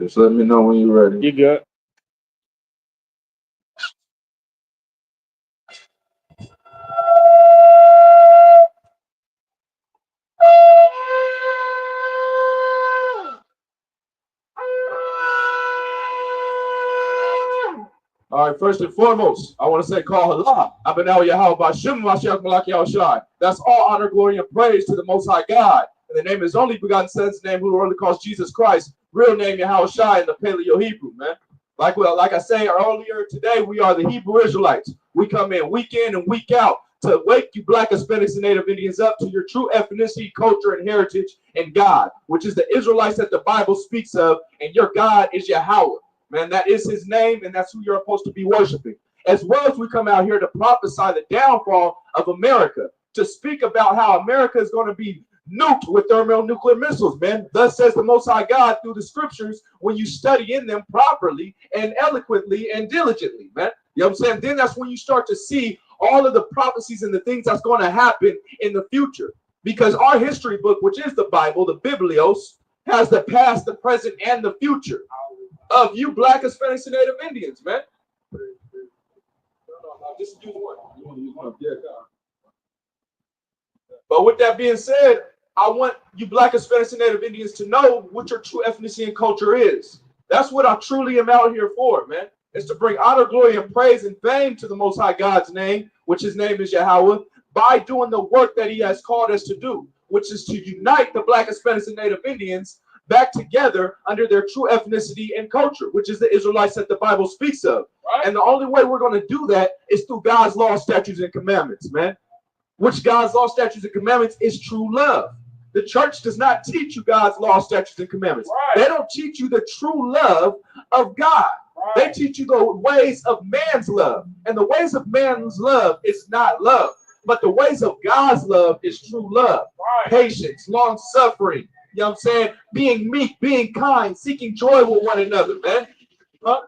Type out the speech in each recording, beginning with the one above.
Just let me know when you're ready. You good? All right, first and foremost, I want to say call Allah. Abinau Yahweh Bashim Mashiach Malak Yahushai. That's all honor, glory, and praise to the Most High God. In the name of His only begotten Son's name, who only calls Jesus Christ, real name Yahushai in the Paleo Hebrew, man. Like I say earlier today, we are the Hebrew Israelites. We come in and week out to wake you Black, Hispanics, and Native Indians up to your true ethnicity, culture, and heritage and God, which is the Israelites that the Bible speaks of, and your God is Yahweh. Man, that is His name, and that's who you're supposed to be worshiping. As well as we come out here to prophesy the downfall of America, to speak about how America is going to be nuked with thermonuclear missiles, man. Thus says the Most High God through the scriptures when you study in them properly and eloquently and diligently, man. You know what I'm saying? Then that's when you start to see all of the prophecies and the things that's going to happen in the future. Because our history book, which is the Bible, the Biblios, has the past, the present, and the future of you Black, Hispanics, and Native Indians, man. No, just use one. You want to use one? Yeah, but with that being said, I want you Black, Hispanics, and Native Indians to know what your true ethnicity and culture is. That's what I truly am out here for, man. It's to bring honor, glory, and praise and fame to the Most High God's name, which His name is Yahweh, by doing the work that He has called us to do, which is to unite the Black, Hispanics, and Native Indians back together under their true ethnicity and culture, which is the Israelites that the Bible speaks of. Right. And the only way we're going to do that is through God's law, statutes, and commandments, man. Which God's law, statutes, and commandments is true love. The church does not teach you God's law, statutes, and commandments. Right. They don't teach you the true love of God. Right. They teach you the ways of man's love. And the ways of man's love is not love. But the ways of God's love is true love. Right. Patience, long suffering. You know what I'm saying? Being meek, being kind, seeking joy with one another, man. Huh?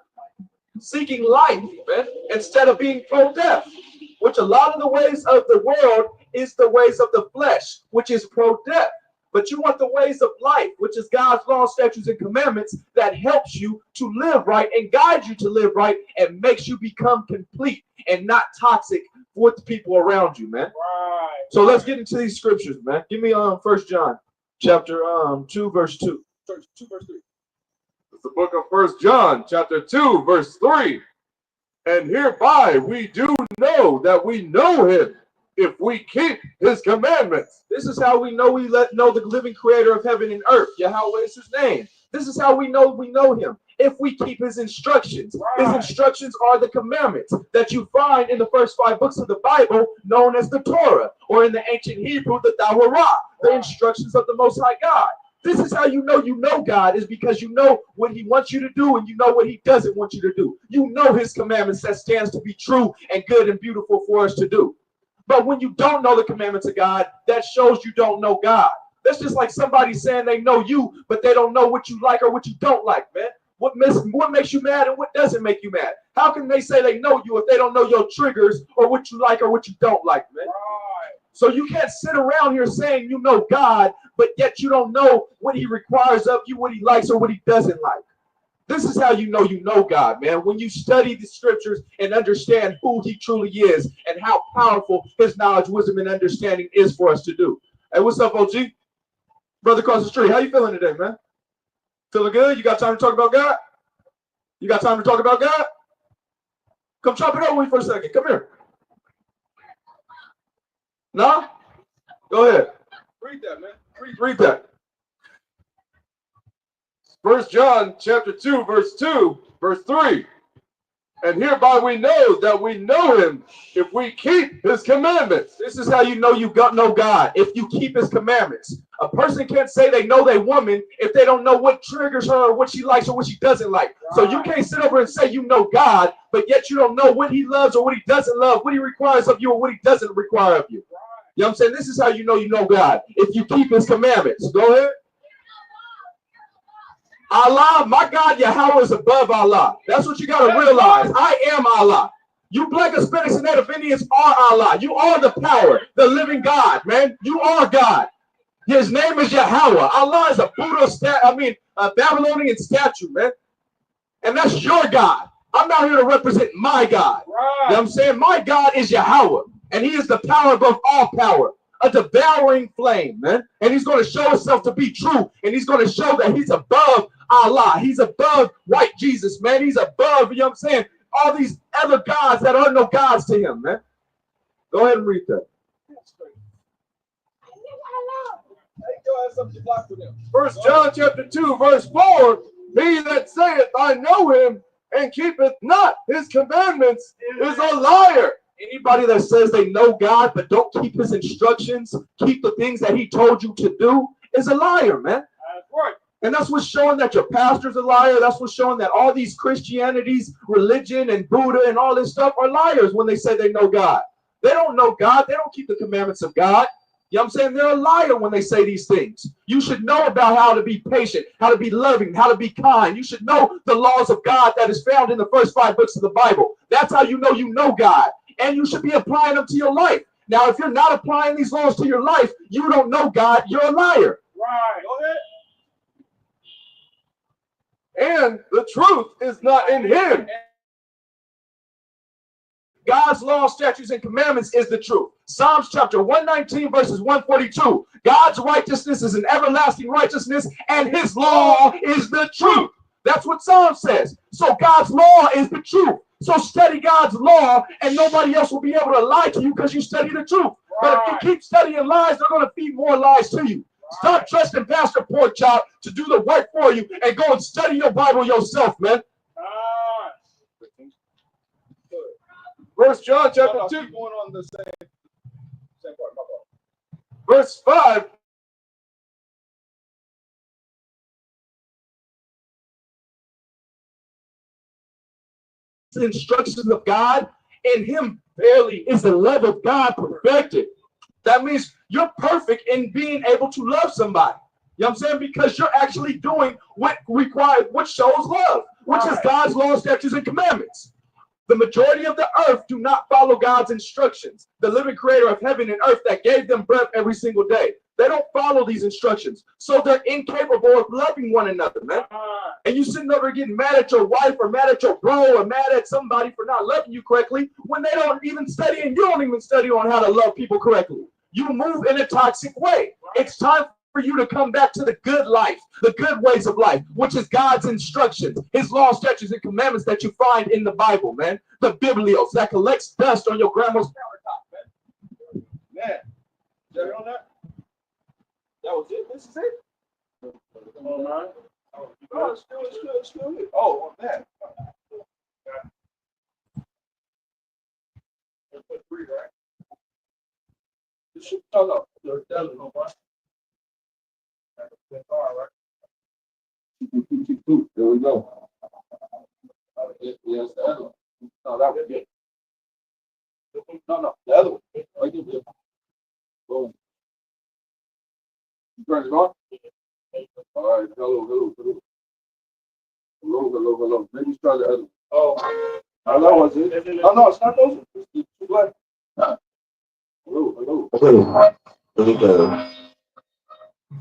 Seeking life, man, instead of being pro-death, which a lot of the ways of the world is the ways of the flesh, which is pro-death. But you want the ways of life, which is God's law, statutes, and commandments that helps you to live right and guides you to live right and makes you become complete and not toxic for the people around you, man. Right. So let's get into these scriptures, man. Give me 1 John chapter 2, verse 2. 2 verse 3. It's the book of 1 John chapter 2, verse 3. And hereby we do know that we know Him if we keep His commandments. This is how we know know the living creator of heaven and earth. Yahweh is His name. This is how we know Him. If we keep His instructions. Right. His instructions are the commandments that you find in the first 5 books of the Bible, known as the Torah, or in the ancient Hebrew, the Torah, the instructions of the Most High God. This is how you know God, is because you know what He wants you to do and you know what He doesn't want you to do. You know His commandments that stands to be true and good and beautiful for us to do. But when you don't know the commandments of God, that shows you don't know God. That's just like somebody saying they know you, but they don't know what you like or what you don't like, man. What makes you mad and what doesn't make you mad? How can they say they know you if they don't know your triggers or what you like or what you don't like, man? Right. So you can't sit around here saying you know God, but yet you don't know what He requires of you, what He likes or what He doesn't like. This is how you know God, man. When you study the scriptures and understand who He truly is and how powerful His knowledge, wisdom, and understanding is for us to do. Hey, what's up, OG? Brother across the street, how you feeling today, man? Feeling good? You got time to talk about God? You got time to talk about God? Come chop it up with me for a second. Come here. No? Go ahead. Read that, man. Read that. 1 John chapter 2, verse 2, verse 3. And hereby we know that we know Him if we keep His commandments. This is how you know know God, if you keep His commandments. A person can't say they know their woman if they don't know what triggers her or what she likes or what she doesn't like. Right. So you can't sit over and say you know God, but yet you don't know what He loves or what He doesn't love, what He requires of you or what He doesn't require of you. Right. You know what I'm saying? This is how you know God, if you keep His commandments. Go ahead. Allah, my God, Yahweh is above Allah. That's what you got to realize. I am Allah. You Black, Hispanics, and Native Indians are Allah. You are the power, the living God, man. You are God. His name is Yahweh. Allah is a Babylonian statue, man. And that's your God. I'm not here to represent my God. Right. You know what I'm saying? My God is Yahweh. And he is the power above all power. A devouring flame, man. And he's going to show himself to be true. And he's going to show that he's above Allah. He's above white Jesus, man. He's above, you know what I'm saying, all these other gods that are no gods to him, man. Go ahead and read that. First John chapter 2, verse 4. He that saith, I know him, and keepeth not his commandments is a liar. Anybody that says they know God but don't keep his instructions, keep the things that he told you to do, is a liar, man. That's right. And that's what's showing that your pastor's a liar. That's what's showing that all these Christianities, religion, and Buddha and all this stuff are liars when they say they know God. They don't know God. They don't keep the commandments of God. You know what I'm saying? They're a liar when they say these things. You should know about how to be patient, how to be loving, how to be kind. You should know the laws of God that is found in the first 5 books of the Bible. That's how you know God. And you should be applying them to your life. Now, if you're not applying these laws to your life, you don't know God. You're a liar. Right. Go ahead. And the truth is not in him. God's law, statutes, and commandments is the truth. Psalms chapter 119, verses 142. God's righteousness is an everlasting righteousness, and his law is the truth. That's what Psalm says. So God's law is the truth. So study God's law, and nobody else will be able to lie to you because you study the truth. But if you keep studying lies, they're going to feed more lies to you. Stop trusting Pastor Porkchop to do the work for you and go and study your Bible yourself, man. Verse John chapter 2. Going on the same part, verse 5. The instructions of God, in him barely is the love of God perfected. That means you're perfect in being able to love somebody. You know what I'm saying? Because you're actually doing what shows love, which is God's law, statutes, and commandments. The majority of the earth do not follow God's instructions. The living creator of heaven and earth that gave them breath every single day. They don't follow these instructions. So they're incapable of loving one another, man. And you sitting over getting mad at your wife or mad at your bro or mad at somebody for not loving you correctly when they don't even study and you don't even study on how to love people correctly. You move in a toxic way. It's time for you to come back to the good life, the good ways of life, which is God's instructions, his law, statutes, and commandments that you find in the Bible, man. The Biblios that collects dust on your grandma's countertop, man. Man, is that on that? That was it? This is it? Oh, man. Oh, it's still here. Oh, on that. Put 3, right? Oh, no. There we go. Yes, the other one. No, that was it. No, the other one. Right there. Boom. You turn it on? All right. Hello. Maybe try the other one. Oh. Hello, was it? Oh, no, it's not those. It's too black. Hello. There we go.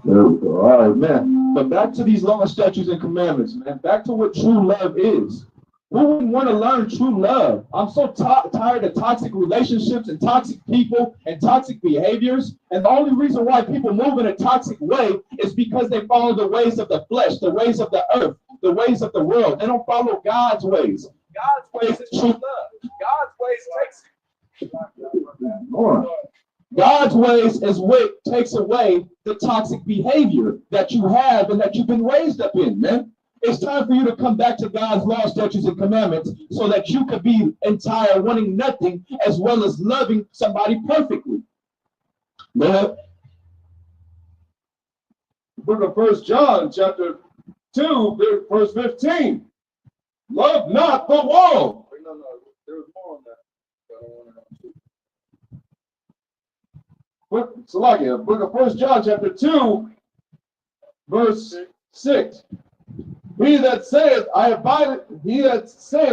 All right, man. But back to these law, statutes, and commandments, man. Back to what true love is. Who wouldn't want to learn true love? I'm so tired of toxic relationships and toxic people and toxic behaviors. And the only reason why people move in a toxic way is because they follow the ways of the flesh, the ways of the earth, the ways of the world. They don't follow God's ways. God's ways is true love. God's ways takes God's ways is what takes away the toxic behavior that you have and that you've been raised up in, man. It's time for you to come back to God's law, statutes, and commandments so that you could be entire, wanting nothing, as well as loving somebody perfectly. Man. Book of 1 John, chapter 2, verse 15. Love not the world. No, there was more on that. I don't want to know. Book of 1 John, chapter 2, verse 6. He that saith,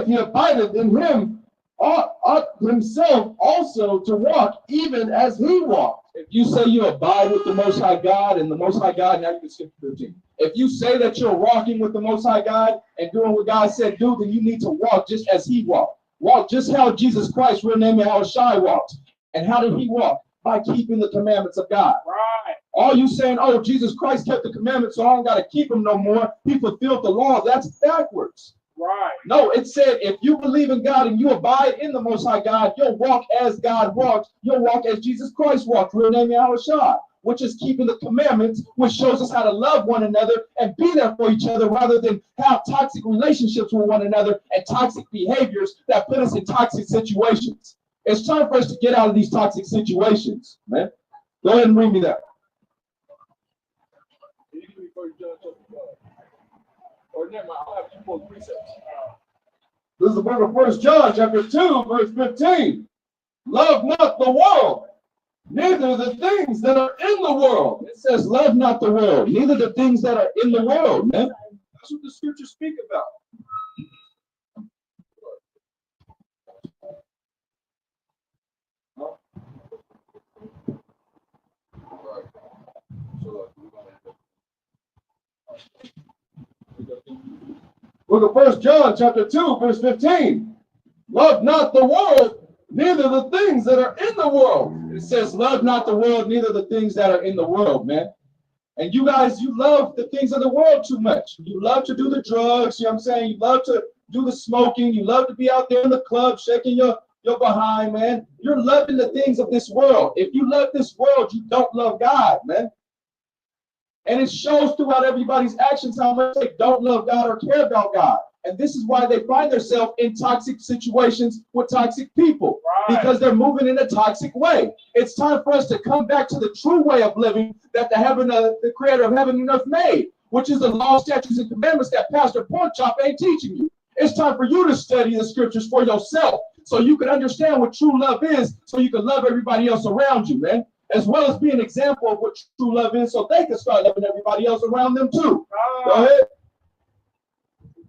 he abideth in him, ought himself also to walk, even as he walked. If you say you abide with the Most High God and the Most High God, now you can skip to 15. If you say that you're walking with the Most High God and doing what God said do, then you need to walk just as He walked. Walk just how Jesus Christ, real name K.O.Y, walked. And how did He walk? By keeping the commandments of God. Right. All you saying, oh, Jesus Christ kept the commandments, so I don't got to keep them no more. He fulfilled the law. That's backwards. Right. No, it said if you believe in God and you abide in the Most High God, you'll walk as God walked. You'll walk as Jesus Christ walked. Real name K.O.Y, which is keeping the commandments, which shows us how to love one another and be there for each other rather than have toxic relationships with one another and toxic behaviors that put us in toxic situations. It's time for us to get out of these toxic situations, man. Go ahead and read me that. Or never mind, I'll have you quote precepts. This is the book of 1 John, chapter 2, verse 15. Love not the world, neither the things that are in the world. It says, love not the world, neither the things that are in the world, man. That's what the scriptures speak about. Book of 1 John, chapter 2, verse 15. Love not the world, neither the things that are in the world. It says, love not the world, neither the things that are in the world, man. And you guys, you love the things of the world too much. You love to do the drugs, you know what I'm saying? You love to do the smoking. You love to be out there in the club shaking your behind, man. You're loving the things of this world. If you love this world, you don't love God, man. And it shows throughout everybody's actions how much they don't love God or care about God. And this is why they find themselves in toxic situations with toxic people, right? Because they're moving in a toxic way. It's time for us to come back to the true way of living that the creator of heaven and earth made, which is the law, statutes, and commandments that Pastor Porkchop ain't teaching you. It's time for you to study the scriptures for yourself so you can understand what true love is, so you can love everybody else around you, man, as well as be an example of what true love is so they can start loving everybody else around them too. Go ahead.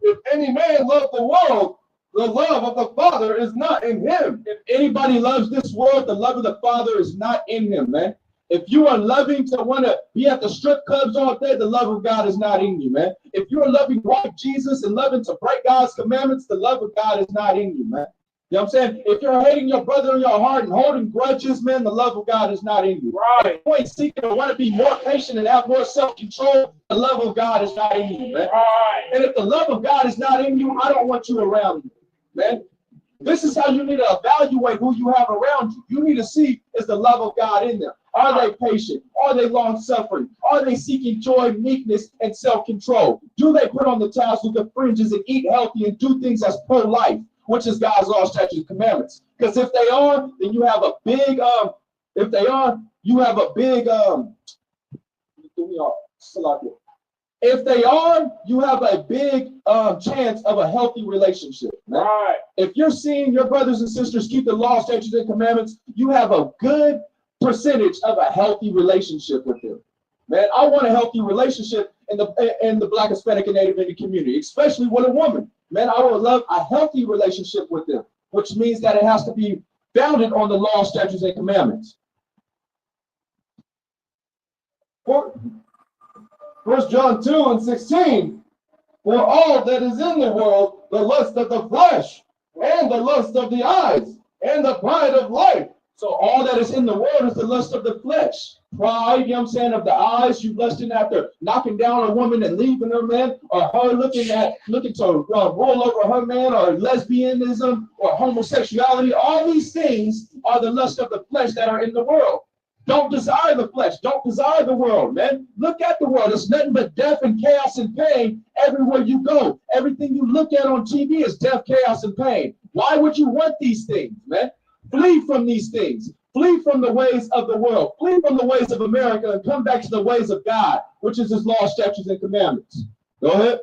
If any man love the world, the love of the Father is not in him. If anybody loves this world, the love of the Father is not in him, man. If you are loving to want to be at the strip clubs all day, the love of God is not in you, man. If you are loving like Jesus and loving to break God's commandments, the love of God is not in you, man. You know what I'm saying? If you're hating your brother in your heart and holding grudges, man, the love of God is not in you. Right. If you ain't seeking to want to be more patient and have more self-control, the love of God is not in you, man. Right. And if the love of God is not in you, I don't want you around me, man. This is how you need to evaluate who you have around you. You need to see, is the love of God in them? Are they patient? Are they long-suffering? Are they seeking joy, meekness, and self-control? Do they put on the tassels, the fringes, and eat healthy and do things as pro-life, which is God's law, statutes, and commandments? Because if they are, then you have a big, if they are, you have a big chance of a healthy relationship. Right. If you're seeing your brothers and sisters keep the law, statutes, and commandments, you have a good percentage of a healthy relationship with them. Man, I want a healthy relationship in the Black, Hispanic, and Native Indian community, especially with a woman. Man, I would love a healthy relationship with them, which means that it has to be founded on the law, statutes, and commandments. 1 John 2 and 16, for all that is in the world, the lust of the flesh, and the lust of the eyes, and the pride of life. So all that is in the world is the lust of the flesh. Pride, you know what I'm saying, of the eyes. You lusting after knocking down a woman and leaving her, man, or her looking to roll over her, man, or lesbianism or homosexuality. All these things are the lust of the flesh that are in the world. Don't desire the flesh. Don't desire the world, man. Look at the world. It's nothing but death and chaos and pain everywhere you go. Everything you look at on TV is death, chaos, and pain. Why would you want these things, man? Flee from these things. Flee from the ways of the world. Flee from the ways of America and come back to the ways of God, which is his law, statutes, and commandments. Go ahead.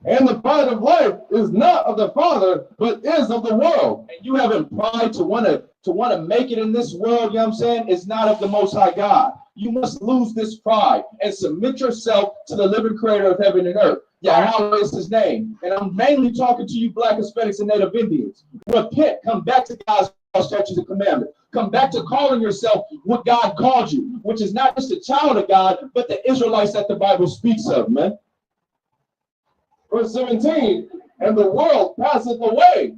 And the pride of life is not of the Father, but is of the world. And you having pride to want to make it in this world, you know what I'm saying, is not of the Most High God. You must lose this pride and submit yourself to the living creator of heaven and earth. Yahweh is his name. And I'm mainly talking to you Black Hispanics and Native Indians. Repent, come back to God's statutes and commandments. Come back to calling yourself what God called you, which is not just a child of God, but the Israelites that the Bible speaks of, man. Verse 17, and the world passeth away,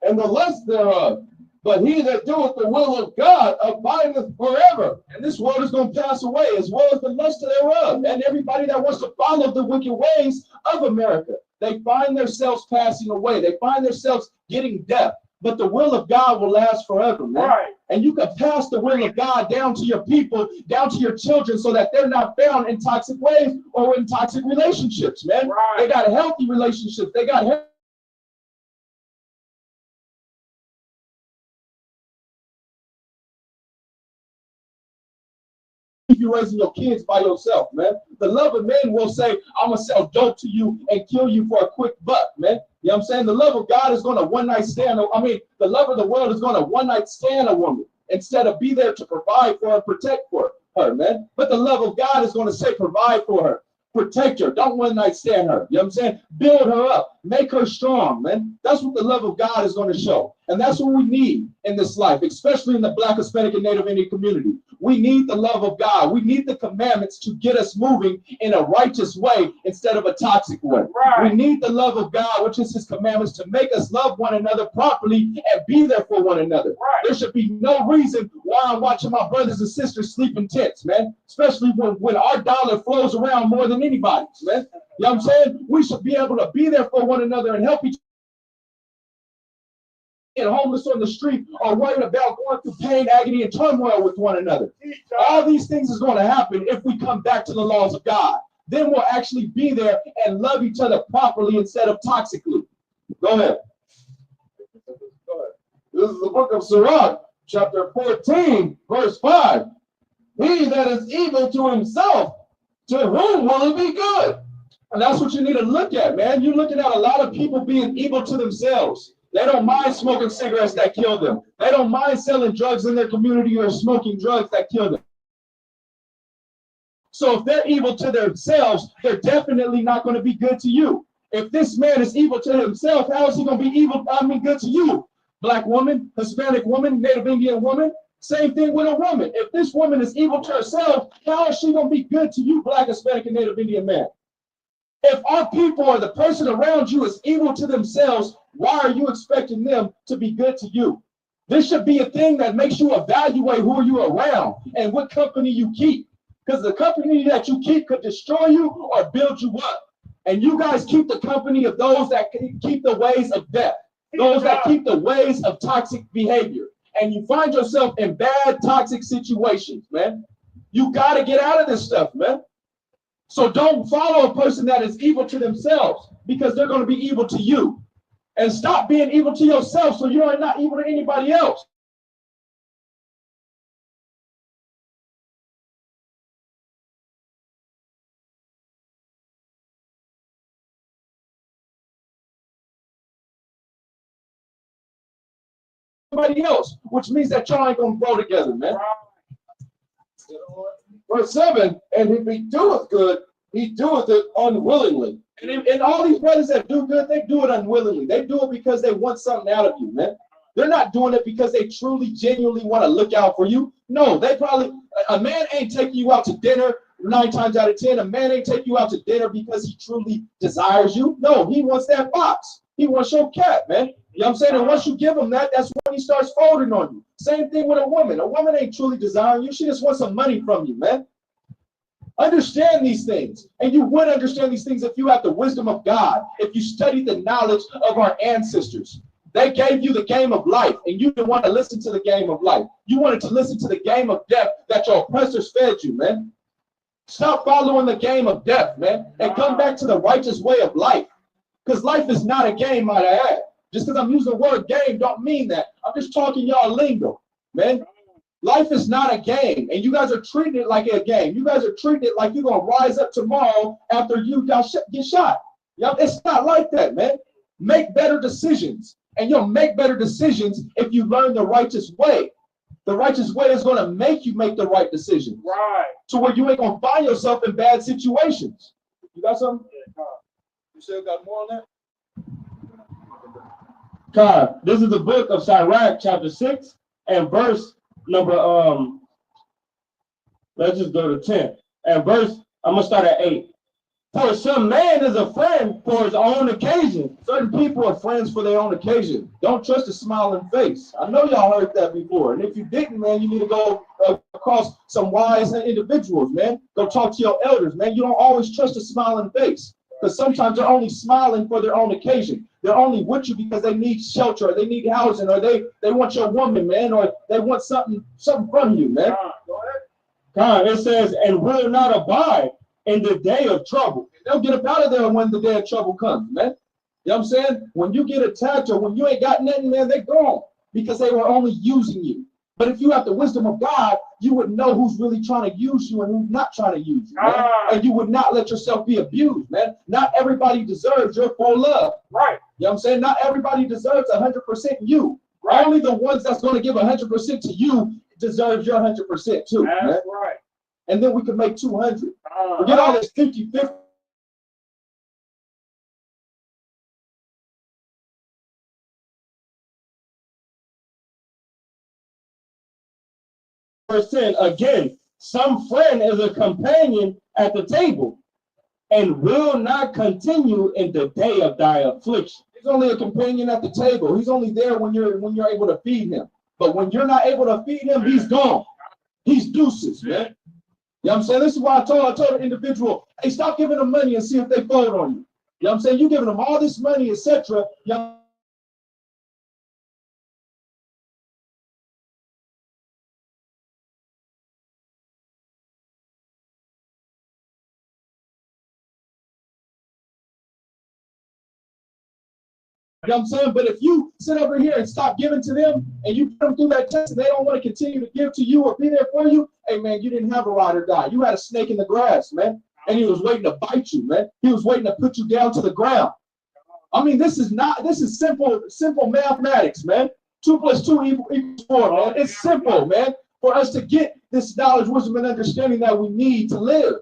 and the lust thereof. But he that doeth the will of God abideth forever. And this world is going to pass away, as well as the lust thereof. And everybody that wants to follow the wicked ways of America, they find themselves passing away. They find themselves getting death. But the will of God will last forever, man. Right. And you can pass the will of God down to your people, down to your children, so that they're not found in toxic ways or in toxic relationships, man. Right. They got healthy relationships. They got you raising your kids by yourself, man. The love of men will say, I'm gonna sell dope to you and kill you for a quick buck, man. You know what I'm saying? The love of God is gonna one night stand. The love of the world is gonna one night stand a woman instead of be there to provide for her and protect for her, man. But the love of God is gonna say, provide for her, protect her, don't one night stand her. You know what I'm saying? Build her up, make her strong, man. That's what the love of God is gonna show. And that's what we need in this life, especially in the Black, Hispanic, and Native Indian community. We need the love of God. We need the commandments to get us moving in a righteous way instead of a toxic way. Right. We need the love of God, which is his commandments, to make us love one another properly and be there for one another. Right. There should be no reason why I'm watching my brothers and sisters sleep in tents, man, especially when our dollar flows around more than anybody's, man. You know what I'm saying? We should be able to be there for one another and help each other. And homeless on the street are worried about going through pain, agony, and turmoil with one another. All these things is going to happen if we come back to the laws of God. Then we'll actually be there and love each other properly instead of toxically. Go ahead. This is the book of Sirach, chapter 14, verse 5. He that is evil to himself, to whom will it be good? And that's what you need to look at, man. You're looking at a lot of people being evil to themselves. They don't mind smoking cigarettes that kill them. They don't mind selling drugs in their community or smoking drugs that kill them. So if they're evil to themselves, they're definitely not going to be good to you. If this man is evil to himself, how is he going to be good to you? Black woman, Hispanic woman, Native Indian woman. Same thing with a woman. If this woman is evil to herself, how is she going to be good to you, Black, Hispanic, and Native Indian man? If our people or the person around you is evil to themselves, why are you expecting them to be good to you? This should be a thing that makes you evaluate who you're around and what company you keep. Because the company that you keep could destroy you or build you up. And you guys keep the company of those that keep the ways of death, those that keep the ways of toxic behavior. And you find yourself in bad, toxic situations, man. You got to get out of this stuff, man. So don't follow a person that is evil to themselves, because they're going to be evil to you. And stop being evil to yourself so you are not evil to anybody else. Somebody else, which means that y'all ain't going to grow together, man. Verse 7, and if he doeth good, he doeth it unwillingly. And all these brothers that do good, they do it unwillingly. They do it because they want something out of you, man. They're not doing it because they truly, genuinely want to look out for you. No, they probably, a man ain't taking you out to dinner 9 times out of 10. A man ain't taking you out to dinner because he truly desires you. No, he wants that box. He wants your cat, man. You know what I'm saying? And once you give him that, that's when he starts folding on you. Same thing with a woman. A woman ain't truly desiring you. She just wants some money from you, man. Understand these things. And you would understand these things if you have the wisdom of God, if you study the knowledge of our ancestors. They gave you the game of life, and you didn't want to listen to the game of life. You wanted to listen to the game of death that your oppressors fed you, man. Stop following the game of death, man, and come back to the righteous way of life. Because life is not a game, might I add. Just because I'm using the word game don't mean that. I'm just talking y'all lingo, man. Life is not a game, and you guys are treating it like a game. You guys are treating it like you're going to rise up tomorrow after you get shot. Yep, it's not like that, man. Make better decisions, and you'll make better decisions if you learn the righteous way. The righteous way is going to make you make the right decisions. Right. To where you ain't going to find yourself in bad situations. You got something? You still got more on that? God, this is the book of Sirach, chapter 6, and verse number, let's just go to 10. And verse, I'm going to start at 8. For some man is a friend for his own occasion. Certain people are friends for their own occasion. Don't trust a smiling face. I know y'all heard that before. And if you didn't, man, you need to go across some wise individuals, man. Go talk to your elders, man. You don't always trust a smiling face. Because sometimes they're only smiling for their own occasion. They're only with you because they need shelter, or they need housing, or they want your woman, man, or they want something from you, man. God, it says, and will not abide in the day of trouble. They'll get up out of there when the day of trouble comes, man. You know what I'm saying? When you get attacked or when you ain't got nothing, man, they're gone because they were only using you. But if you have the wisdom of God, you would know who's really trying to use you and who's not trying to use you, man. And you would not let yourself be abused, man. Not everybody deserves your full love. Right. You know what I'm saying? Not everybody deserves 100% you. Right. Only the ones that's going to give 100% to you deserves your 100% too. That's man. right. And then we can make 200. Forget all this 50-50. Percent again, some friend is a companion at the table and will not continue in the day of thy affliction. He's only a companion at the table. He's only there when you're able to feed him. But when you're not able to feed him, he's gone. He's deuces, man. You know what I'm saying? This is why I told the individual, hey, stop giving them money and see if they fold on you. You know what I'm saying? You giving them all this money, etc. You know what I'm saying? But if you sit over here and stop giving to them and you put them through that test and they don't want to continue to give to you or be there for you, hey, man, you didn't have a ride or die. You had a snake in the grass, man. And he was waiting to bite you, man. He was waiting to put you down to the ground. I mean, this is simple mathematics, man. 2 + 2 equals 4, man. It's simple, man, for us to get this knowledge, wisdom, and understanding that we need to live.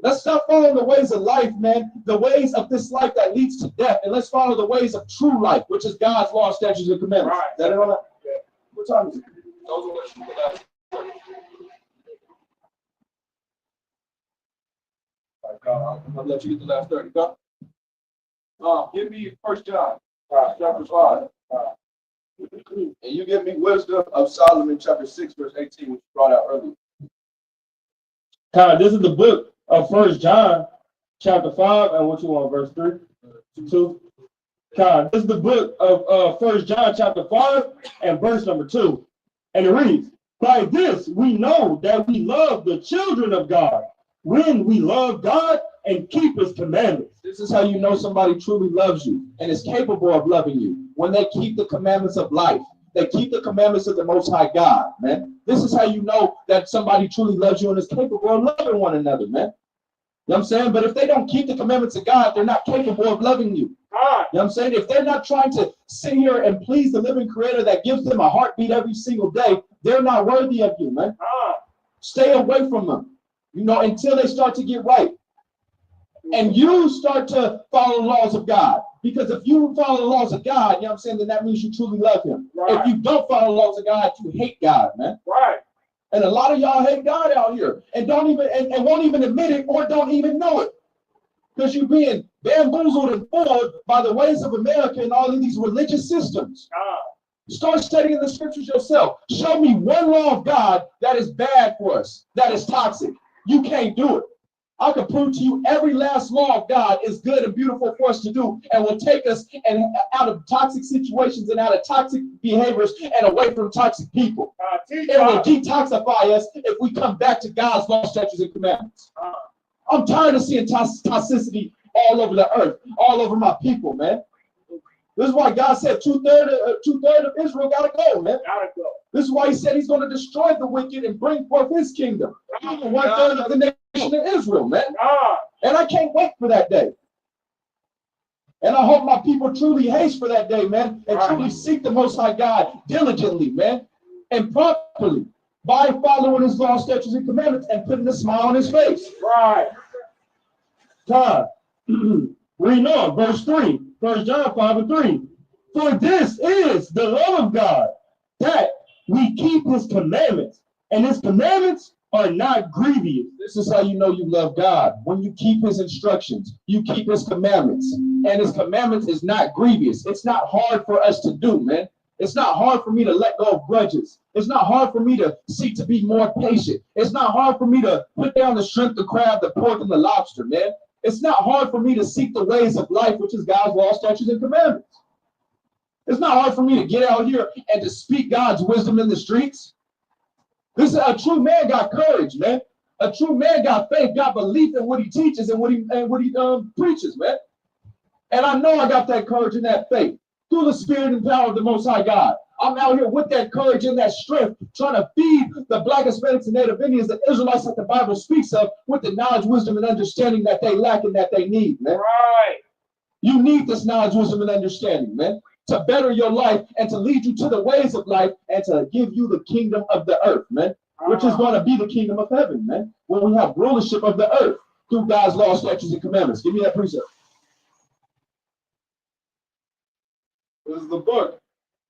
Let's stop following the ways of life, man, the ways of this life that leads to death, and let's follow the ways of true life, which is God's law, statutes, and commandments. Right. Is that it on that? Yeah. What time is it? Those are what you put out. I'm gonna let you get the last 30. Go. Give me 1 John, chapter 5. And you give me wisdom of Solomon, chapter 6, verse 18, which you brought out earlier. God, this is the book of 1 John, chapter 5, and what you want, verse 3? 2. God, this is the book of 1 John, chapter 5, and verse number 2. And it reads, by this we know that we love the children of God, when we love God and keep his commandments. This is how you know somebody truly loves you and is capable of loving you, when they keep the commandments of life. They keep the commandments of the Most High God, man. This is how you know that somebody truly loves you and is capable of loving one another, man. You know what I'm saying? But if they don't keep the commandments of God, they're not capable of loving you. You know what I'm saying? If they're not trying to sit here and please the living creator that gives them a heartbeat every single day, they're not worthy of you, man. Stay away from them, you know, until they start to get right. And you start to follow the laws of God. Because if you follow the laws of God, you know what I'm saying, then that means you truly love him. Right. If you don't follow the laws of God, you hate God, man. Right. And a lot of y'all hate God out here and don't even and won't even admit it or don't even know it. Because you're being bamboozled and fooled by the ways of America and all of these religious systems. Start studying the scriptures yourself. Show me one law of God that is bad for us, that is toxic. You can't do it. I can prove to you every last law of God is good and beautiful for us to do and will take us out of toxic situations and out of toxic behaviors and away from toxic people. It will detoxify us if we come back to God's law, statutes, and commandments. I'm tired of seeing toxicity all over the earth, all over my people, man. This is why God said two-thirds of Israel gotta go, man. This is why he said he's going to destroy the wicked and bring forth his kingdom. 1/3 of the nation of Israel, man. And I can't wait for that day. And I hope my people truly haste for that day, man, and truly seek the Most High God diligently, man, and properly by following his law, statutes, and commandments and putting a smile on his face. Right. God, Read on, verse 3, 1 John 5 and 3. For this is the love of God, that we keep his commandments, and his commandments are not grievous. This is how you know you love God. When you keep his instructions, you keep his commandments. And his commandments is not grievous. It's not hard for us to do, man. It's not hard for me to let go of grudges. It's not hard for me to seek to be more patient. It's not hard for me to put down the shrimp, the crab, the pork, and the lobster, man. It's not hard for me to seek the ways of life, which is God's law, statutes, and commandments. It's not hard for me to get out here and to speak God's wisdom in the streets. This is a true man got courage, man. A true man got faith, got belief in what he teaches and what he preaches, man. And I know I got that courage and that faith through the spirit and power of the Most High God. I'm out here with that courage and that strength, trying to feed the Black, Hispanics, and Native Indians, the Israelites that the Bible speaks of, with the knowledge, wisdom, and understanding that they lack and that they need, man. Right. You need this knowledge, wisdom, and understanding, man, to better your life and to lead you to the ways of life and to give you the kingdom of the earth, man, which is going to be the kingdom of heaven, man, when we have rulership of the earth through God's law, statutes, and commandments. Give me that precept. This is the book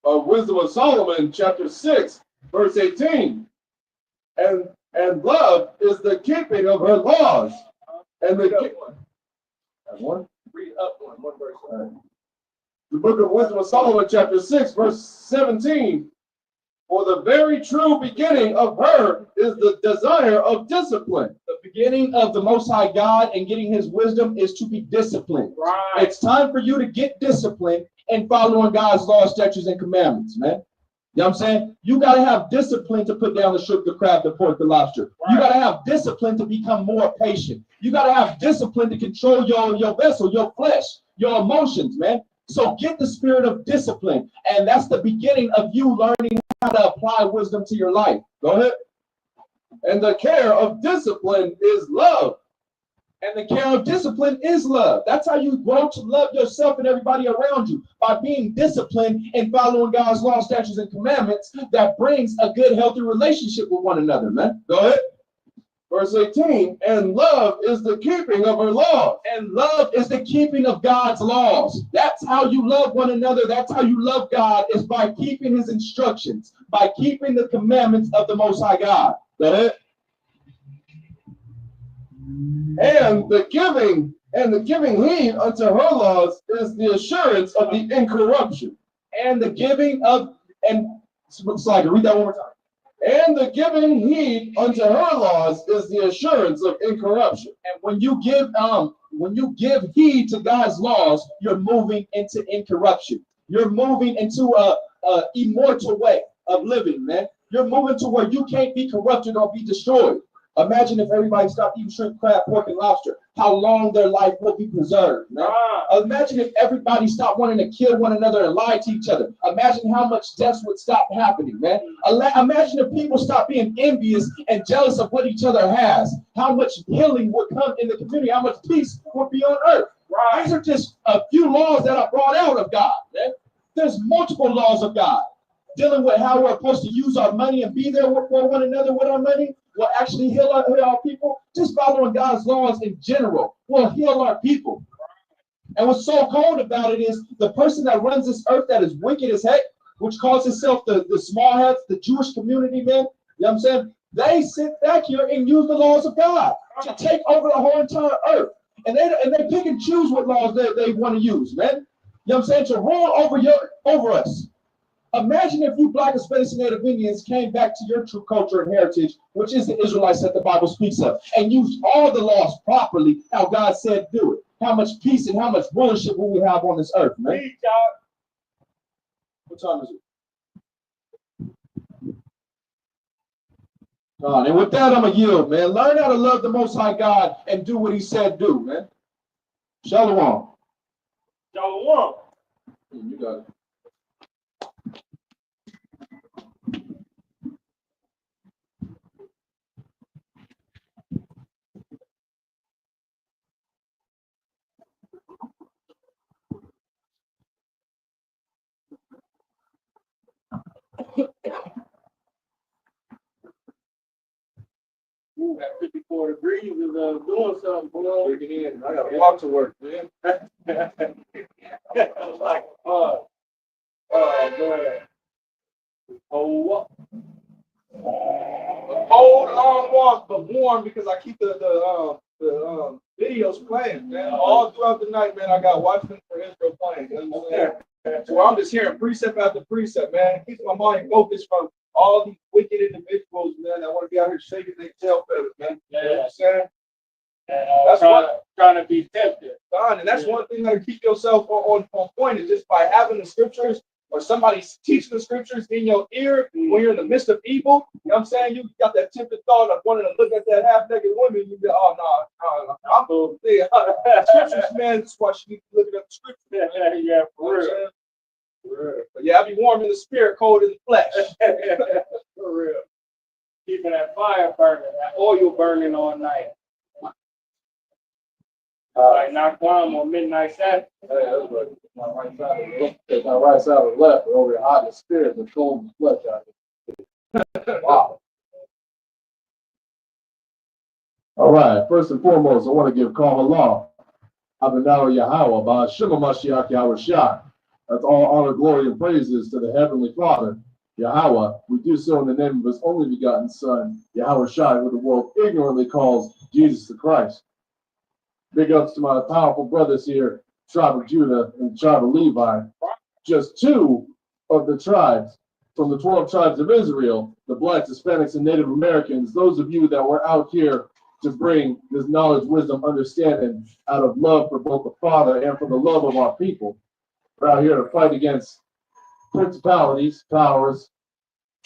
of Wisdom of Solomon, chapter 6, verse 18. And love is the keeping of her laws. And the One. Read up one verse. The book of Wisdom of Solomon, chapter 6, verse 17. For the very true beginning of her is the desire of discipline. The beginning of the Most High God and getting his wisdom is to be disciplined. Right. It's time for you to get disciplined and following God's laws, statutes, and commandments, man. You know what I'm saying? You got to have discipline to put down the shrimp, the crab, the pork, the lobster. Right. You got to have discipline to become more patient. You got to have discipline to control your vessel, your flesh, your emotions, man. So get the spirit of discipline. And that's the beginning of you learning how to apply wisdom to your life. Go ahead. And the care of discipline is love. And the care of discipline is love. That's how you grow to love yourself and everybody around you, by being disciplined and following God's law, statutes, and commandments that brings a good, healthy relationship with one another, man. Go ahead. Verse 18, and love is the keeping of her laws. And love is the keeping of God's laws. That's how you love one another. That's how you love God, is by keeping his instructions, by keeping the commandments of the Most High God. Go ahead. And the giving heed unto her laws is the assurance of the incorruption. And the giving of, and so I can read that one more time. And the giving heed unto her laws is the assurance of incorruption. And when you give heed to God's laws, you're moving into incorruption. You're moving into a immortal way of living, man. You're moving to where you can't be corrupted or be destroyed. Imagine if everybody stopped eating shrimp, crab, pork, and lobster, how long their life will be preserved, man. Imagine if everybody stopped wanting to kill one another and lie to each other. Imagine how much deaths would stop happening, man. Imagine if people stopped being envious and jealous of what each other has. How much healing would come in the community, how much peace would be on earth. Right. These are just a few laws that are brought out of God, man. There's multiple laws of God dealing with how we're supposed to use our money and be there for one another with our money. Will actually heal our people. Just following God's laws in general will heal our people. And what's so cold about it is the person that runs this earth that is wicked as heck, which calls itself the small hats, the Jewish community, man. You know what I'm saying? They sit back here and use the laws of God to take over the whole entire earth. And they pick and choose what laws they want to use, man. You know what I'm saying? To rule over us. Imagine if you Black, Hispanics, and Native Indians came back to your true culture and heritage, which is the Israelites that the Bible speaks of, and used all the laws properly, how God said do it. How much peace and how much rulership will we have on this earth, man? What time is it? And with that, I'm going to yield, man. Learn how to love the Most High God and do what he said do, man. Shalom. Shalom. You got it. At 54 degrees. Jesus doing something, boy. Breaking in. I gotta walk to work, man. Like, oh, man. Oh, A cold, long walk, but warm because I keep the videos playing, man. All throughout the night, man. I got Watchmen for Israel playing. You know what I'm saying? So I'm just hearing precept after precept, man. It keeps my mind focused from all these wicked individuals, man. That want to be out here shaking their tail feathers, man. You know what I'm saying? That's trying to be tempted. And that's one thing that keep yourself on point is just by having the scriptures or somebody teaching the scriptures in your ear when you're in the midst of evil. You know what I'm saying? You got that tempted thought of wanting to look at that half-naked woman. You go, oh, no. I'm going to scriptures, man. That's why she needs to look at the scriptures. Yeah, for real. For real. But yeah, I be warm in the spirit, cold in the flesh. For real. Keeping that fire burning, that oil burning all night. Like not Kwame on midnight Saturday. Hey, that's right. My right side of the left. Take my right side of the left. But over here, hot in the spirit and cold in the flesh out here. Wow. All right. First and foremost, I want to give K.O.Y. Abinah Yahweh by Shema Mashiach Yahweh Shai. That's all honor, glory, and praises to the Heavenly Father, Yahweh. We do so in the name of His only begotten Son, Yahweh Shai, who the world ignorantly calls Jesus the Christ. Big ups to my powerful brothers here, tribe of Judah and tribe of Levi. Just two of the tribes from the 12 tribes of Israel, the blacks, Hispanics, and Native Americans, those of you that were out here to bring this knowledge, wisdom, understanding out of love for both the Father and for the love of our people. We're out here to fight against principalities, powers,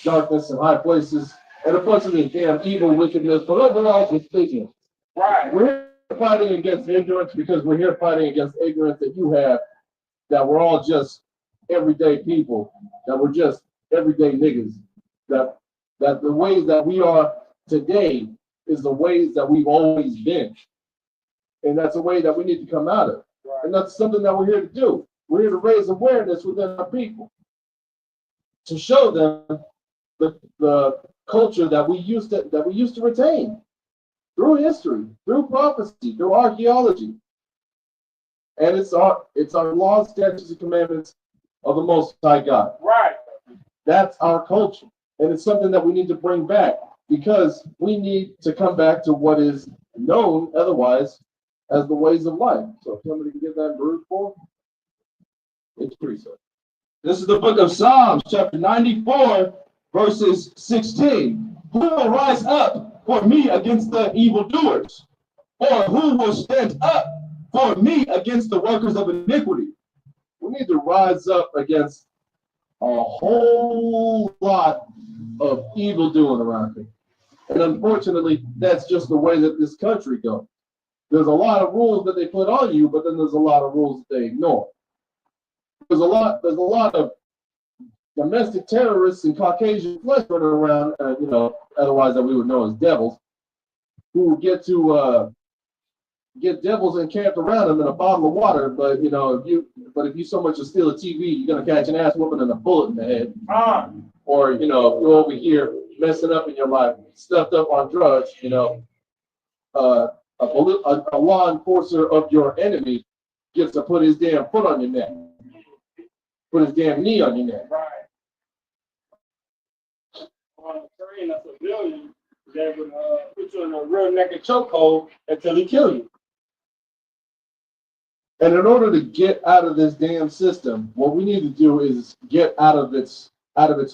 darkness, and high places, and a bunch of this damn evil wickedness. But overall, we're speaking. Right. We're here fighting against ignorance because we're here fighting against ignorance that you have, that we're all just everyday people, that we're just everyday niggas, that the ways that we are today is the ways that we've always been. And that's a way that we need to come out of. Right. And that's something that we're here to do. We're here to raise awareness within our people, to show them the culture that we used to retain through history, through prophecy, through archaeology. And it's our laws, statutes, and commandments of the Most High God. Right. That's our culture. And it's something that we need to bring back because we need to come back to what is known otherwise as the ways of life. So if somebody can get that brute for it's pretty simple. This is the book of Psalms, chapter 94, verses 16. Who will rise up for me against the evildoers? Or who will stand up for me against the workers of iniquity? We need to rise up against a whole lot of evil doing around here. And unfortunately, that's just the way that this country goes. There's a lot of rules that they put on you, but then there's a lot of rules that they ignore. There's a lot of domestic terrorists and Caucasian flesh running around, otherwise that we would know as devils, who get to get devils encamped around them in a bottle of water. But if you so much as steal a TV, you're gonna catch an ass whooping and a bullet in the head. Or you're over here messing up in your life, stuffed up on drugs. A law enforcer of your enemy gets to put his damn foot on your neck. Put his damn knee on your neck. Right. On a train, a civilian, they would put you in a real naked chokehold until he kill you. And in order to get out of this damn system, what we need to do is get out of its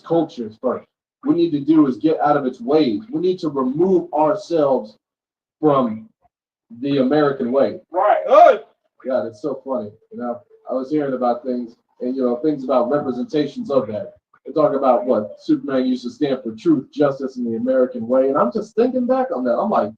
cultures first. We need to do is get out of its ways. We need to remove ourselves from the American way. Right. God, it's so funny. I was hearing about things. And things about representations of that. They talk about what Superman used to stand for: truth, justice, and the American way. And I'm just thinking back on that. I'm like,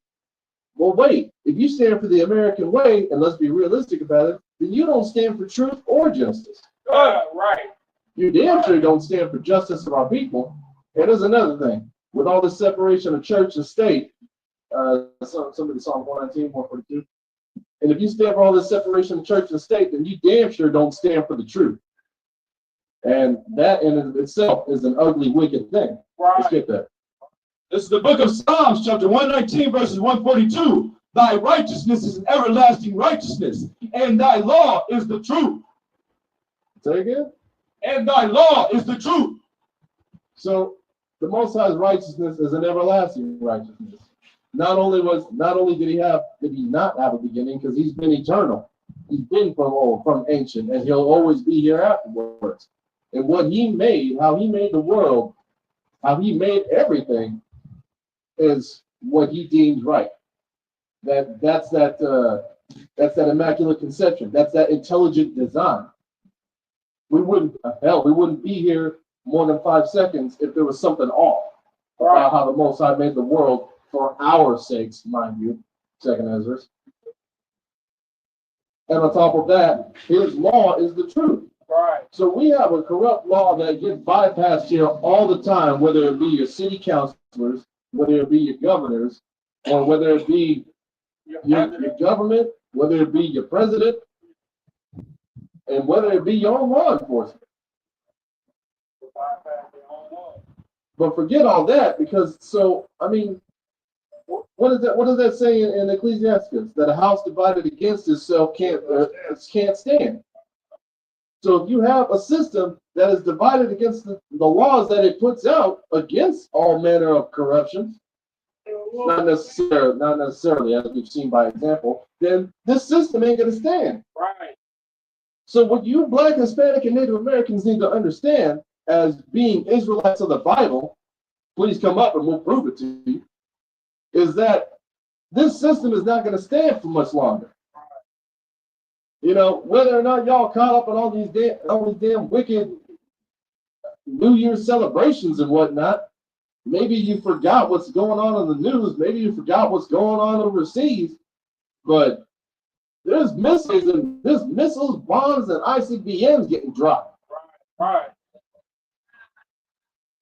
well, wait. If you stand for the American way, and let's be realistic about it, then you don't stand for truth or justice. Right. You damn sure don't stand for justice of our people. And there's another thing. With all this separation of church and state, somebody Psalm 119, 142. And if you stand for all this separation of church and state, then you damn sure don't stand for the truth. And that in and of itself is an ugly, wicked thing. Right. Let's get that. This is the book of Psalms, chapter 119, verses 142. Thy righteousness is an everlasting righteousness, and thy law is the truth. Say again? And thy law is the truth. So the Most High's righteousness is an everlasting righteousness. Not only did he not have a beginning, because he's been eternal. He's been from old, from ancient, and he'll always be here afterwards. And what he made, how he made the world, how he made everything, is what he deemed right. That's that immaculate conception. That's that intelligent design. We wouldn't be here more than 5 seconds if there was something off about how the Most High made the world for our sakes, mind you, Second Ezra. And on top of that, his law is the truth. Right. So we have a corrupt law that gets bypassed here all the time, whether it be your city councilors, whether it be your governors, or whether it be your government, whether it be your president, and whether it be your own law enforcement. But forget all that, because what does that say in Ecclesiastes? That a house divided against itself can't stand. So if you have a system that is divided against the laws that it puts out against all manner of corruption, not necessarily as we've seen by example, then this system ain't gonna stand. Right. So what you Black, Hispanic, and Native Americans need to understand as being Israelites of the Bible, please come up and we'll prove it to you, is that this system is not going to stand for much longer. You know, whether or not y'all caught up on all these damn wicked New Year's celebrations and whatnot, maybe you forgot what's going on in the news, maybe you forgot what's going on overseas, but there's missiles, bombs, and ICBMs getting dropped. Right.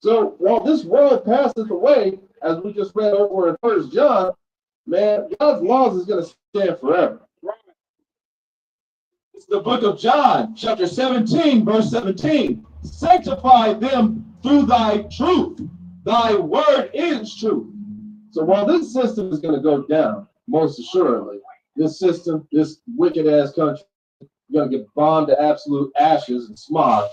So while this world passeth away, as we just read over in 1 John, man, God's laws is going to stand forever. It's the book of John, chapter 17, verse 17. Sanctify them through thy truth. Thy word is truth. So while this system is going to go down, most assuredly, this system, this wicked ass country, is going to get bombed to absolute ashes and smog.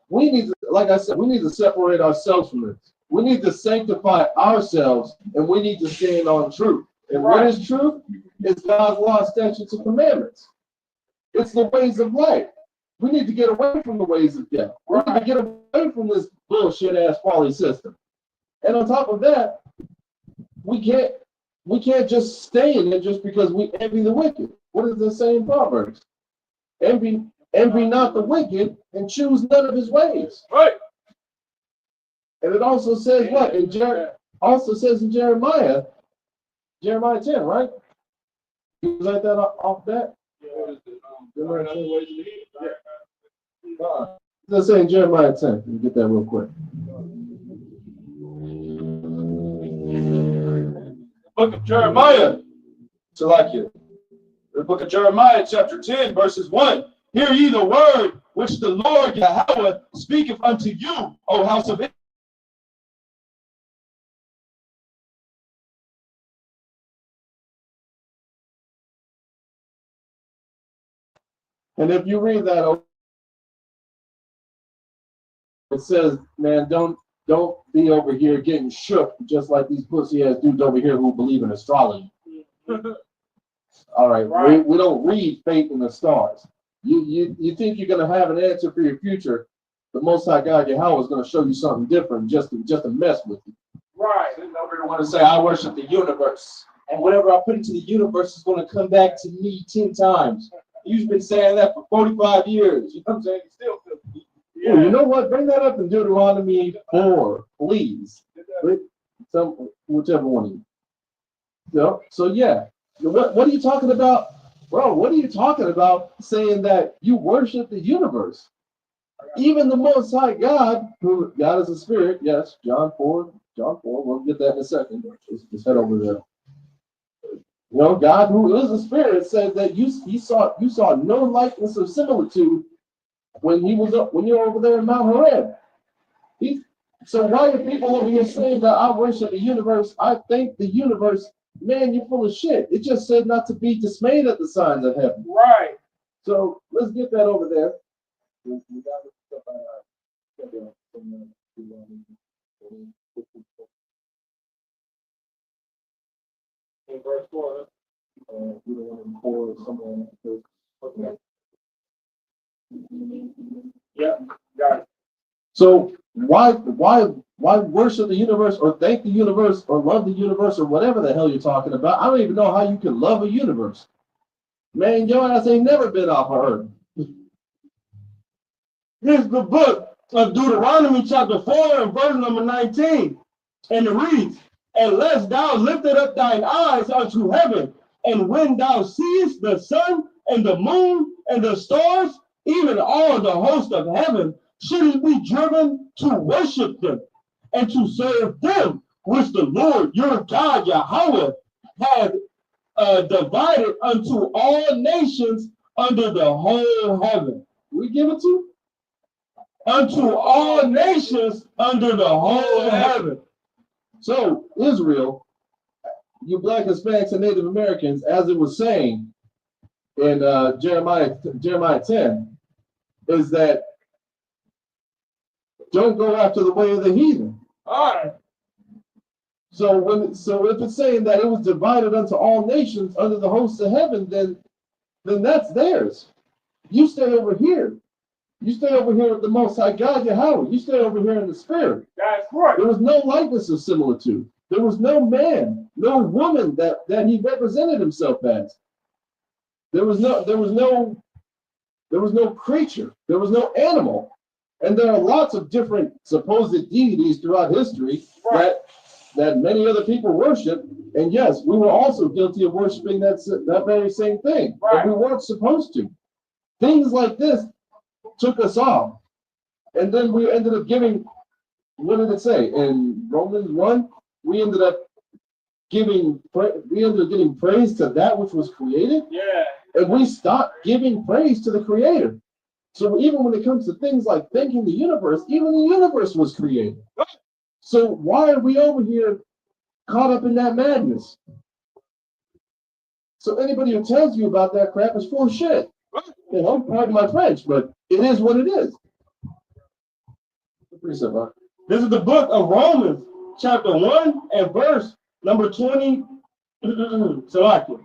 We need to, like I said, we need to separate ourselves from this. We need to sanctify ourselves, and we need to stand on truth. And what is truth? It's God's law, statutes, and commandments. It's the ways of life. We need to get away from the ways of death. We need to get away from this bullshit ass folly system. And on top of that, we can't just stay in it just because we envy the wicked. What does it say in Proverbs? Envy not the wicked and choose none of his ways. Right. And it also says what? Also says in Jeremiah 10, right? You like that off that? Let's say in Jeremiah 10. Let me get that real quick. Book of Jeremiah. Salakia. The book of Jeremiah, chapter 10, verses 1. Hear ye the word which the Lord Yahweh speaketh unto you, O house of Israel. And if you read that, it says, man, don't be over here getting shook just like these pussy ass dudes over here who believe in astrology. All right. We don't read fate in the stars. You think you're gonna have an answer for your future? The Most High God Yahweh is gonna show you something different just to mess with you. Right. They never want to say, I worship the universe, and whatever I put into the universe is going to come back to me 10 times. You've been saying that for 45 years. You know what I'm saying? You still feel. Yeah. Ooh, you know what? Bring that up in Deuteronomy 4, please. Whichever one of you. So yeah. What are you talking about? Bro, what are you talking about saying that you worship the universe? Even the Most High God, who God is a spirit, yes, John 4, we'll get that in a second. Just head over there. You know, God, who is a spirit, said that you saw no likeness of similitude when you're over there in Mount Horeb. So why are people over here saying that I worship the universe? I think the universe man, you're full of shit. It just said not to be dismayed at the signs of heaven. Right. So let's get that over there. In verse 4. We don't want to pour someone. Okay. Yeah, got it. So why worship the universe or thank the universe or love the universe or whatever the hell you're talking about? I don't even know how you can love a universe. Man, your ass ain't never been off of Earth. Here's the book of Deuteronomy chapter 4 and verse number 19. And it reads, unless thou lifted up thine eyes unto heaven, and when thou seest the sun and the moon and the stars, even all the host of heaven, shouldest be driven to worship them and to serve them, which the Lord your God Yahweh hath divided unto all nations under the whole heaven. We give it to? Unto all nations under the whole heaven. So Israel, you black Hispanics and Native Americans, as it was saying in Jeremiah 10, is that don't go after the way of the heathen. All right. So if it's saying that it was divided unto all nations under the hosts of heaven, then that's theirs. You stay over here. You stay over here with the Most High God Yahweh. You stay over here in the spirit. That's right. There was no likeness of similitude. There was no man, no woman that he represented himself as. There was no creature. There was no animal. And there are lots of different supposed deities throughout history that many other people worship. And yes, we were also guilty of worshiping that very same thing. But we weren't supposed to. Things like this took us off. And then we ended up giving, what did it say? In Romans 1, we ended up getting praise to that which was created. Yeah. And we stopped giving praise to the creator. So even when it comes to things like thanking the universe, even the universe was created. So why are we over here caught up in that madness? So anybody who tells you about that crap is full of shit. You know, pardon my French, but it is what it is. This is the book of Romans, chapter 1 and verse number 20. Salakia.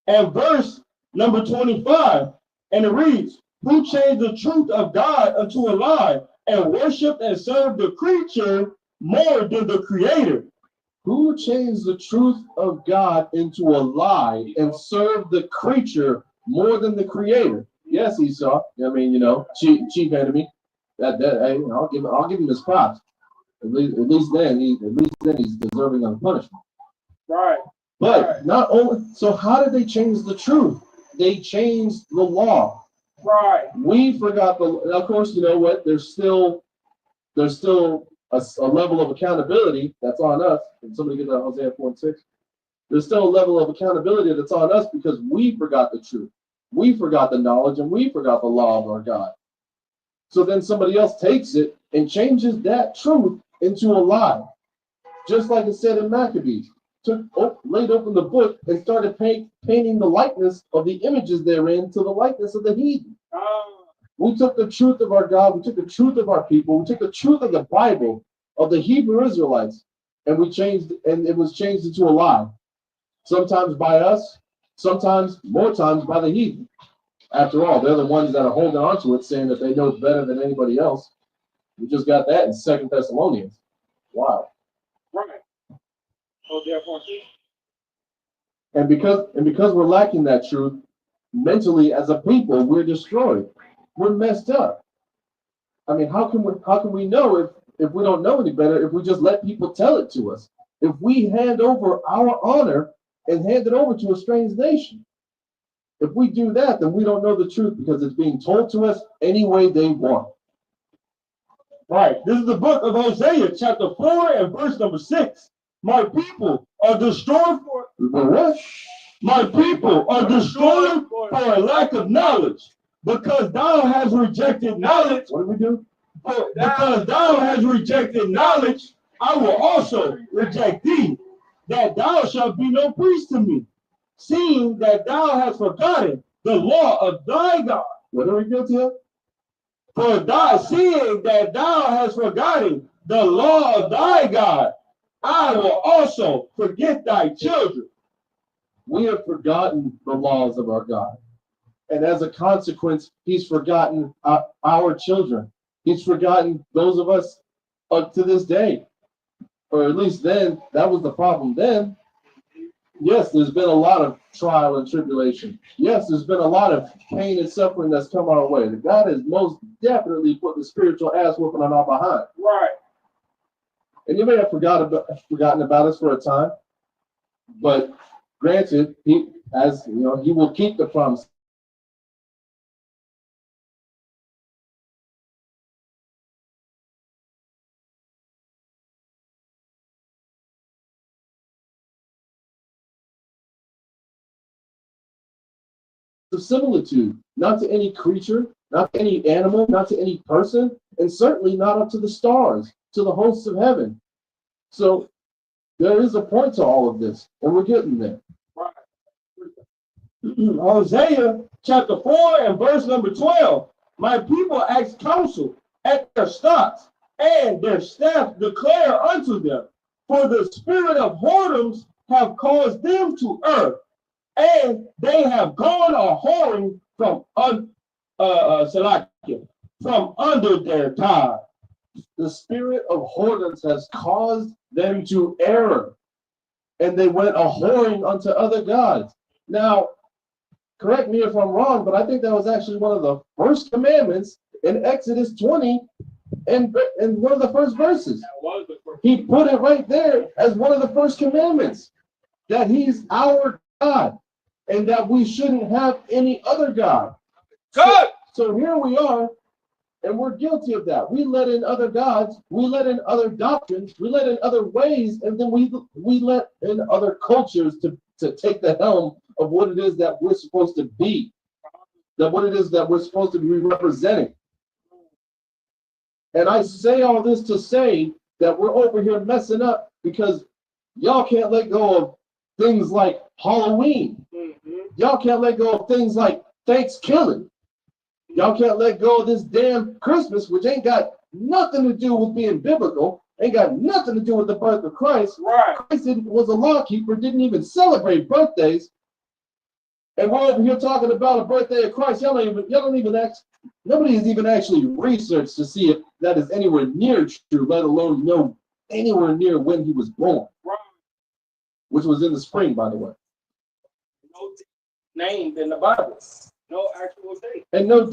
And verse number 25. And it reads, who changed the truth of God unto a lie and worshiped and served the creature more than the creator. Who changed the truth of God into a lie and served the creature more than the creator? Yes, Esau. I mean, you know, chief enemy. I'll give him his props. At least then he's deserving of punishment. Right. But not only so, how did they change the truth? They changed the law. Right. We forgot of course, you know what? There's still a level of accountability that's on us. Can somebody get that Hosea 4:6? There's still a level of accountability that's on us because we forgot the truth. We forgot the knowledge and we forgot the law of our God. So then somebody else takes it and changes that truth into a lie. Just like it said in Maccabees. Laid open the book and started painting the likeness of the images therein to the likeness of the heathen. We took the truth of our God, we took the truth of our people, we took the truth of the Bible, of the Hebrew Israelites, and it was changed into a lie. Sometimes by us, sometimes more times by the heathen. After all, they're the ones that are holding on to it, saying that they know it better than anybody else. We just got that in 2 Thessalonians. Wow. Right. Oh, therefore, And because we're lacking that truth, mentally as a people, we're destroyed. We're messed up. I mean, how can we know if we don't know any better, if we just let people tell it to us? If we hand over our honor and hand it over to a strange nation. If we do that, then we don't know the truth because it's being told to us any way they want. Right. This is the book of Hosea, chapter 4 and verse number 6. My people are destroyed for what? My people are destroyed for a lack of knowledge, because thou hast rejected knowledge. What do we do? Because thou hast rejected knowledge, I will also reject thee. that thou shalt be no priest to me, seeing that thou hast forgotten the law of thy God. What are we guilty of? For thou, seeing that thou hast forgotten the law of thy God, I will also forget thy children. We have forgotten the laws of our God. And as a consequence, he's forgotten our children. He's forgotten those of us up to this day. Or at least then, that was the problem then. Yes, there's been a lot of trial and tribulation. Yes, there's been a lot of pain and suffering that's come our way. God has most definitely put the spiritual ass whooping on our behind. Right. And you may have forgotten about us for a time, but granted, he, as you know, he will keep the promise. Of similitude, not to any creature, not to any animal, not to any person, and certainly not up to the stars, to the hosts of heaven. So there is a point to all of this, and we're getting there. Hosea chapter 4 and verse number 12. My people ask counsel at their stocks, and their staff declare unto them. For the spirit of whoredoms have caused them to err, and they have gone a whoring from from under their tie. The spirit of whoredoms has caused them to err, and they went a whoring unto other gods. Now, correct me if I'm wrong, but I think that was actually one of the first commandments in Exodus 20 and one of the first verses. He put it right there as one of the first commandments, that he's our God and that we shouldn't have any other God. Good. So here we are, and we're guilty of that. We let in other gods, we let in other doctrines, we let in other ways, and then we let in other cultures to take the helm of what it is that we're supposed to be, that what it is that we're supposed to be representing. And I say all this to say that we're over here messing up because y'all can't let go of things like Halloween. Y'all can't let go of things like Thanksgiving. Y'all can't let go of this damn Christmas, which ain't got nothing to do with being biblical, ain't got nothing to do with the birth of Christ. Right. Christ was a law keeper, didn't even celebrate birthdays. And we're over here talking about a birthday of Christ. Nobody has even actually researched to see if that is anywhere near true, let alone know anywhere near when he was born. Right. Which was in the spring, by the way. No named in the Bible. No actual date. And no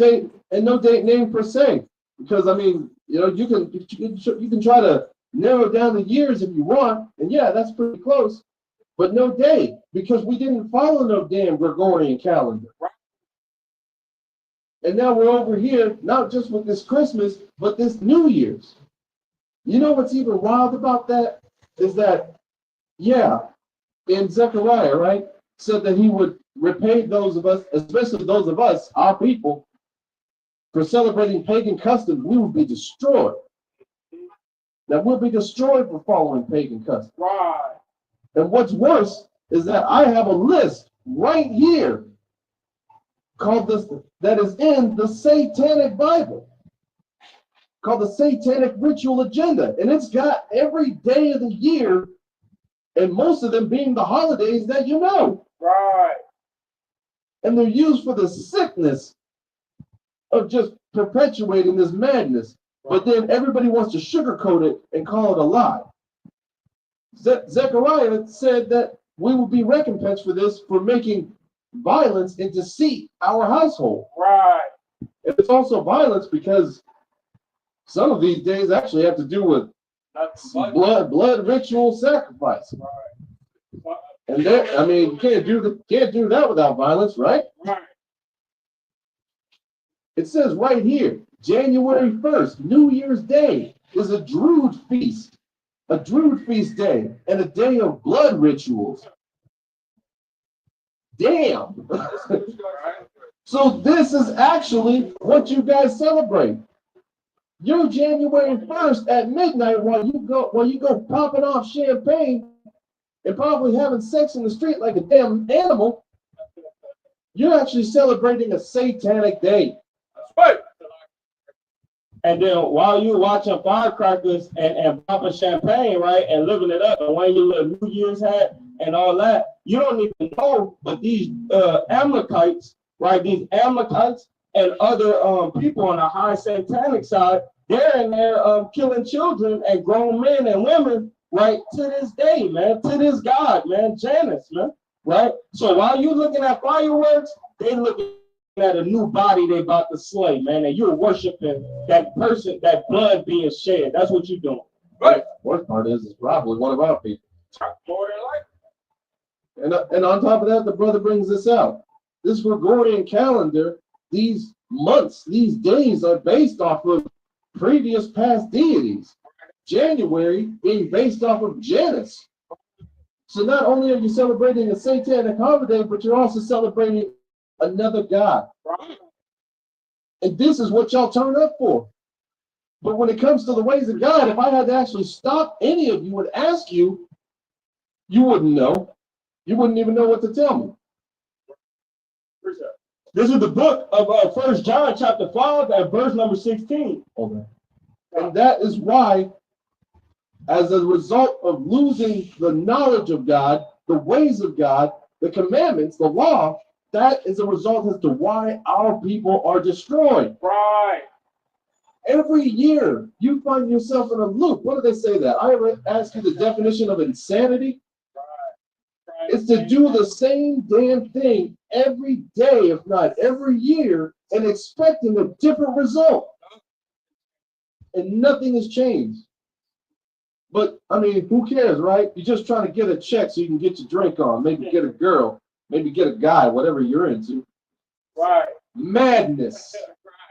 date named per se. Because I mean, you can try to narrow down the years if you want, and yeah, that's pretty close. But no day, because we didn't follow no damn Gregorian calendar. Right. And now we're over here, not just with this Christmas, but this New Year's. You know what's even wild about that? Is that, yeah, in Zechariah, right, said that he would repay those of us, especially those of us, our people, for celebrating pagan customs. We will be destroyed. That we'll be destroyed for following pagan customs. Right. And what's worse is that I have a list right here called this, that is in the Satanic Bible, called the Satanic Ritual Agenda. And it's got every day of the year, and most of them being the holidays that you know. Right. And they're used for the sickness of just perpetuating this madness. But then everybody wants to sugarcoat it and call it a lie. Zechariah said that we will be recompensed for this, for making violence and deceit our household. Right. And it's also violence because some of these days actually have to do with blood ritual sacrifice. Right. And there, I mean, you can't do that without violence, right? Right. It says right here, January 1st, New Year's Day, is a Druid feast day, and a day of blood rituals. Damn. So this is actually what you guys celebrate. Your January 1st at midnight, while you go popping off champagne and probably having sex in the street like a damn animal, you're actually celebrating a satanic day. That's right. And then while you're watching firecrackers and popping champagne, right, and living it up, and wearing your little New Year's hat and all that, you don't even know, but these Amalekites, right, these Amalekites and other people on the high satanic side, they're in there killing children and grown men and women, right, to this day, man, to this God, man, Janus, man, right? So while you're looking at fireworks, they looking at a new body they about to slay, man, and you're worshiping that person, that blood being shed. That's what you're doing. Right. Worst part is it's probably one of our people. More than likely. And on top of that, the brother brings this out. This Gregorian calendar, these months, these days are based off of previous past deities. January being based off of Janus. So not only are you celebrating a satanic holiday, but you're also celebrating another god. Right. And this is what y'all turn up for. But when it comes to the ways of God, if I had to actually stop any of you and ask you, you wouldn't know. You wouldn't even know what to tell me. This is the book of 1 John chapter 5 and verse number 16. Okay. And that is why, as a result of losing the knowledge of God, the ways of God, the commandments, the law, that is a result as to why our people are destroyed. Right. Every year, you find yourself in a loop. What do they say that? I ever ask you the definition of insanity? It's to do the same damn thing every day, if not every year, and expecting a different result. And nothing has changed. But, I mean, who cares, right? You're just trying to get a check so you can get your drink on, maybe get a girl, maybe get a guy, whatever you're into. Right. Madness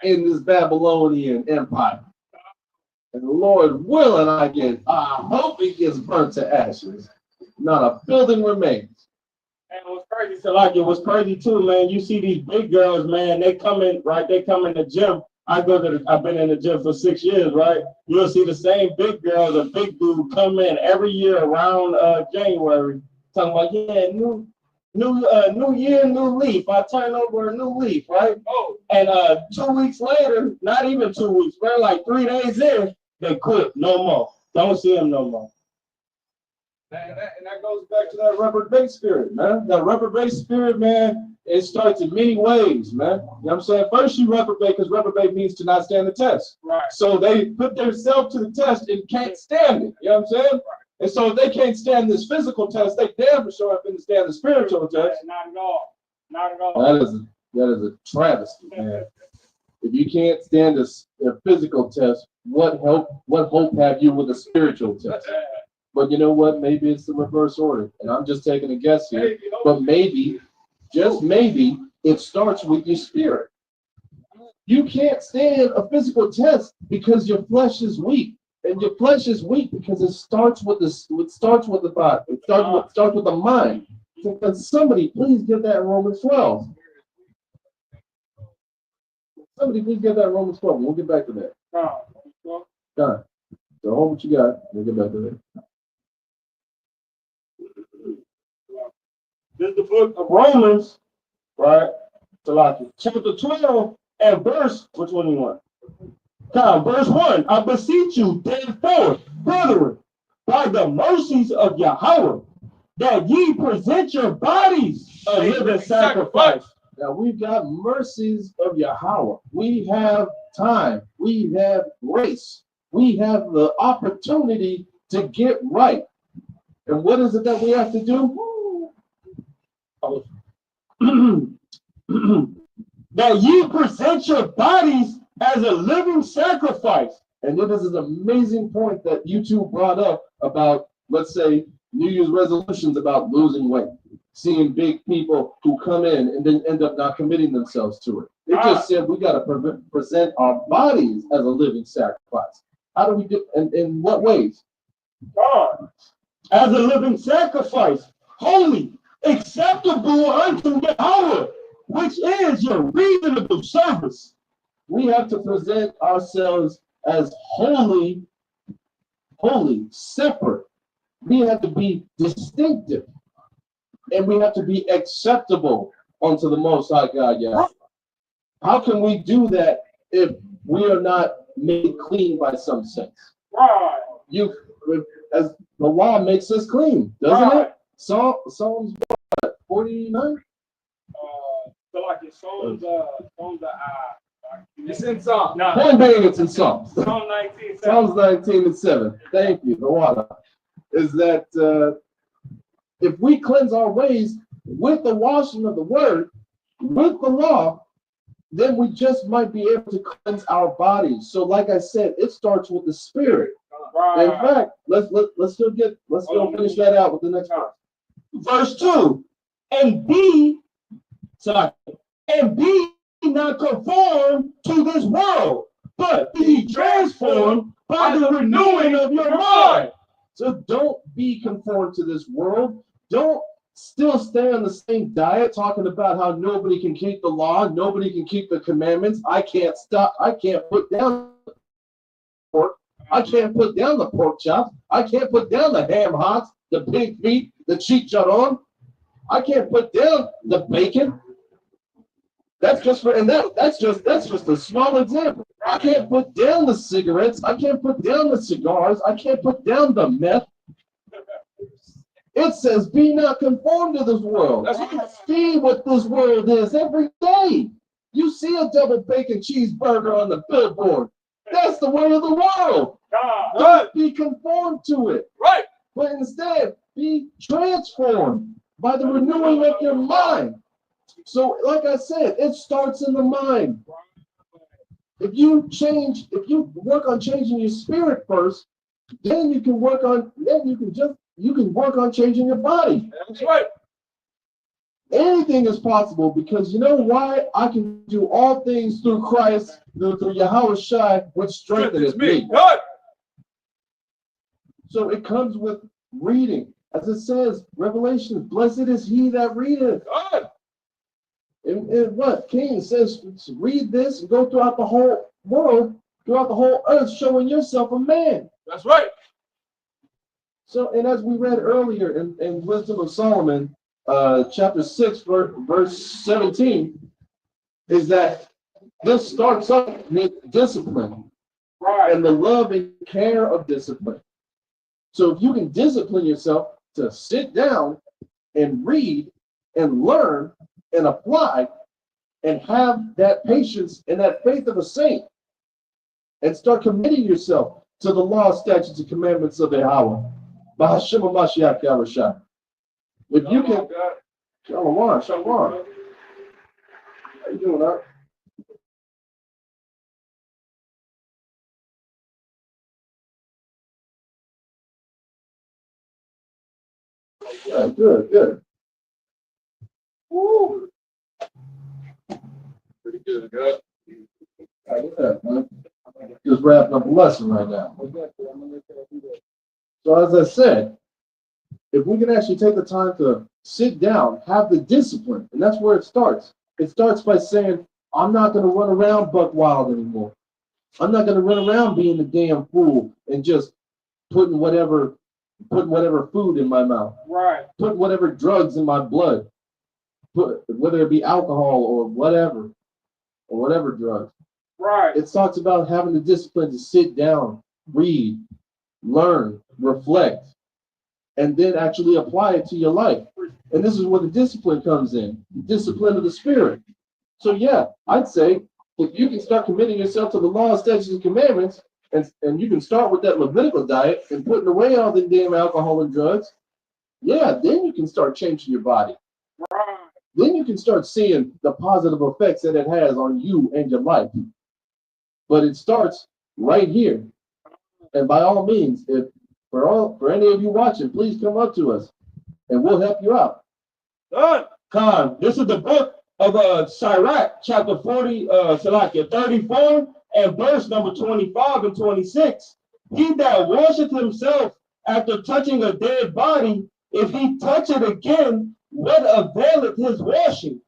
in this Babylonian empire. And Lord willing, I hope it gets burnt to ashes. Not a building remains. And what's crazy, Salaki, what's crazy too, man, you see these big girls, man, they come in, right? They come in the gym. I've been in the gym for 6 years, right? You'll see the same big girls, a big dude come in every year around January, talking about, yeah, new year, new leaf. I turn over a new leaf, right? Oh. And 2 weeks later, not even 2 weeks, man, like 3 days in, they quit. No more. Don't see them no more. And that goes back to that reprobate spirit, man. That reprobate spirit, man, it starts in many ways, man. You know what I'm saying? First, you reprobate because reprobate means to not stand the test. Right. So they put themselves to the test and can't stand it. You know what I'm saying? Right. And so if they can't stand this physical test, they damn for sure have to stand the spiritual test. Not at all. Not at all. That is a travesty, man. If you can't stand a physical test, what hope have you with a spiritual test? But you know what? Maybe it's the reverse order. And I'm just taking a guess here. But maybe, just maybe, it starts with your spirit. You can't stand a physical test because your flesh is weak. And your flesh is weak because it starts with the body. It starts with the mind. So can somebody please get that in Romans 12? Somebody please get that in Romans 12. We'll get back to that. Done. So hold what you got. We'll get back to that. This is the book of Romans, right? Chapter 12 and verse, which one do you want? Verse 1. I beseech you, therefore, brethren, by the mercies of Yahweh, that ye present your bodies a living sacrifice. Now we've got mercies of Yahweh. We have time. We have grace. We have the opportunity to get right. And what is it that we have to do? That ye present your bodies as a living sacrifice. And it is an amazing point that you two brought up about, let's say, New Year's resolutions about losing weight. Seeing big people who come in and then end up not committing themselves to it. It just said we got to present our bodies as a living sacrifice. How do we do, and in what ways? God, as a living sacrifice, holy, acceptable unto Yahweh, which is your reasonable service. We have to present ourselves as holy, separate, We have to be distinctive, and we have to be acceptable unto the Most High God. Yeah. How can we do that if we are not made clean by some sense? Right. You, as the law makes us clean, doesn't it? Psalms 49. So like it Psalms It's in Psalm. no, Point being, it's in Psalms. Psalm 19. Psalms 19 and 7. Thank you. The water is that if we cleanse our ways with the washing of the word, with the law, then we just might be able to cleanse our bodies. So, like I said, it starts with the spirit. Right. In fact, let's go finish that out with the next part. Verse 2. And be not conformed to this world, but be transformed by the renewing of your mind. So don't be conformed to this world. Don't still stay on the same diet, talking about how nobody can keep the law, nobody can keep the commandments. I can't put down pork. I can't put down the pork chops. I can't put down the ham hocks, the pig feet, the chicharron. I can't put down the bacon. That's just a small example. I can't put down the cigarettes. I can't put down the cigars. I can't put down the meth. It says, be not conformed to this world. You see what this world is every day. You see a double bacon cheeseburger on the billboard. That's the way of the world. Don't be conformed to it. Right. But instead, be transformed by the renewing of your mind. So, like I said, it starts in the mind. If you work on changing your spirit first, then you can work on changing your body. That's right. Anything is possible because you know why? I can do all things through Christ, through Yahweh Shai, which strengthens me. Good. So it comes with reading. As it says, Revelation, blessed is he that readeth. Good. And what? King says, read this and go throughout the whole world, throughout the whole earth, showing yourself a man. That's right. So, and as we read earlier in Wisdom of Solomon, chapter 6, verse 17, is that this starts up with discipline and the love and care of discipline. So if you can discipline yourself to sit down and read and learn and apply and have that patience and that faith of a saint and start committing yourself to the law, statutes, and commandments of Yahweh. Bahashim Mashiach Yahushua. If you can, Shalom. How you doing, Art? Yeah, good. Woo. Pretty good, good. Yeah, man. Just wrapping up a lesson right now. So as I said, if we can actually take the time to sit down, have the discipline, and that's where it starts. It starts by saying, I'm not going to run around buck wild anymore. I'm not going to run around being a damn fool and just putting whatever food in my mouth. Right. Put whatever drugs in my blood. Whether it be alcohol or whatever drugs. Right. It talks about having the discipline to sit down, read, learn, reflect, and then actually apply it to your life. And this is where the discipline comes in, the discipline of the spirit. So yeah, I'd say if you can start committing yourself to the law, statutes, and commandments, and you can start with that Levitical diet and putting away all the damn alcohol and drugs, yeah, then you can start changing your body. Right. Then you can start seeing the positive effects that it has on you and your life. But it starts right here. And by all means, if for any of you watching, please come up to us and we'll help you out. Khan, this is the book of Sirach, chapter 34, and verse number 25 and 26. He that washeth himself after touching a dead body, if he touch it again, what availeth his washing?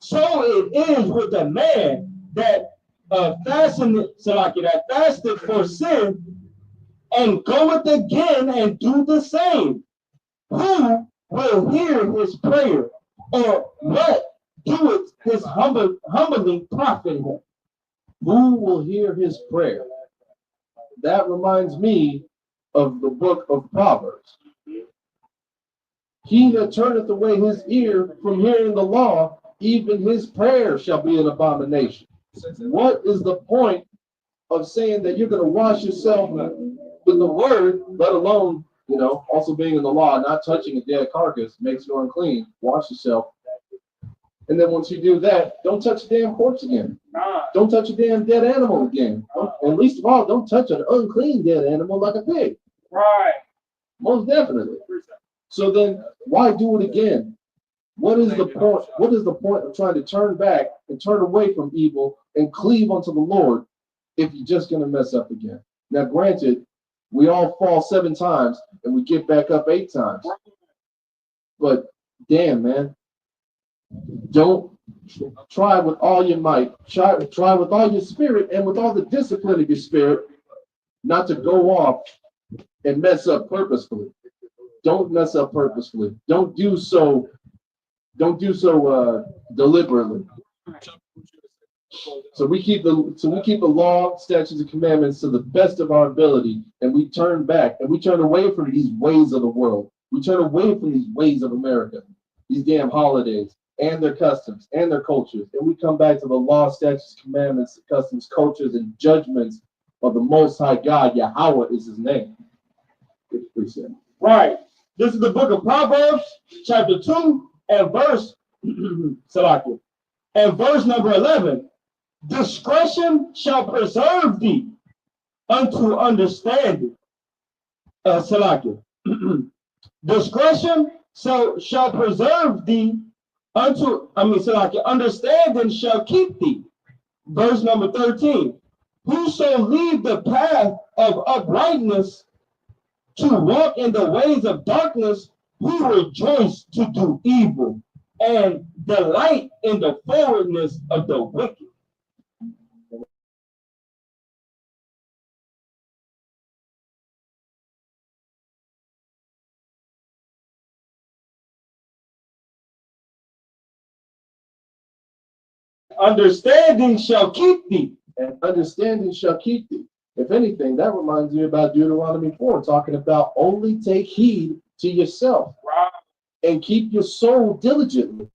So it is with a man that fasted for sin, and goeth again and do the same, who will hear his prayer? Or what doeth his humbling profit him? Who will hear his prayer? That reminds me of the book of Proverbs. He that turneth away his ear from hearing the law, even his prayer shall be an abomination. What is the point of saying that you're going to wash yourself with the word, let alone, also being in the law, not touching a dead carcass makes you unclean. Wash yourself. And then once you do that, don't touch a damn corpse again. Don't touch a damn dead animal again. And least of all, don't touch an unclean dead animal like a pig. Right. Most definitely. So then why do it again? What is the point? What is the point of trying to turn back and turn away from evil and cleave unto the Lord if you're just going to mess up again? Now, granted, we all fall 7 times and we get back up 8 times. But damn, man, don't try with all your might. Try with all your spirit and with all the discipline of your spirit not to go off and mess up purposefully. Don't mess up purposefully. Don't do so deliberately. So we keep the law, statutes, and commandments to the best of our ability, and we turn back and we turn away from these ways of the world. We turn away from these ways of America, these damn holidays and their customs and their cultures, and we come back to the law, statutes, commandments, customs, cultures, and judgments of the Most High God. Yahweh is His name. Right. This is the book of Proverbs, chapter 2, and verse Salakia. And verse number 11. Discretion shall preserve thee unto understanding. Salakia. Discretion shall preserve thee Salakia. Understanding shall keep thee. Verse number 13. Whoso leave the path of uprightness to walk in the ways of darkness, who rejoice to do evil and delight in the forwardness of the wicked. Understanding shall keep thee. And understanding shall keep thee. If anything, that reminds me about Deuteronomy 4, talking about only take heed to yourself and keep your soul diligently.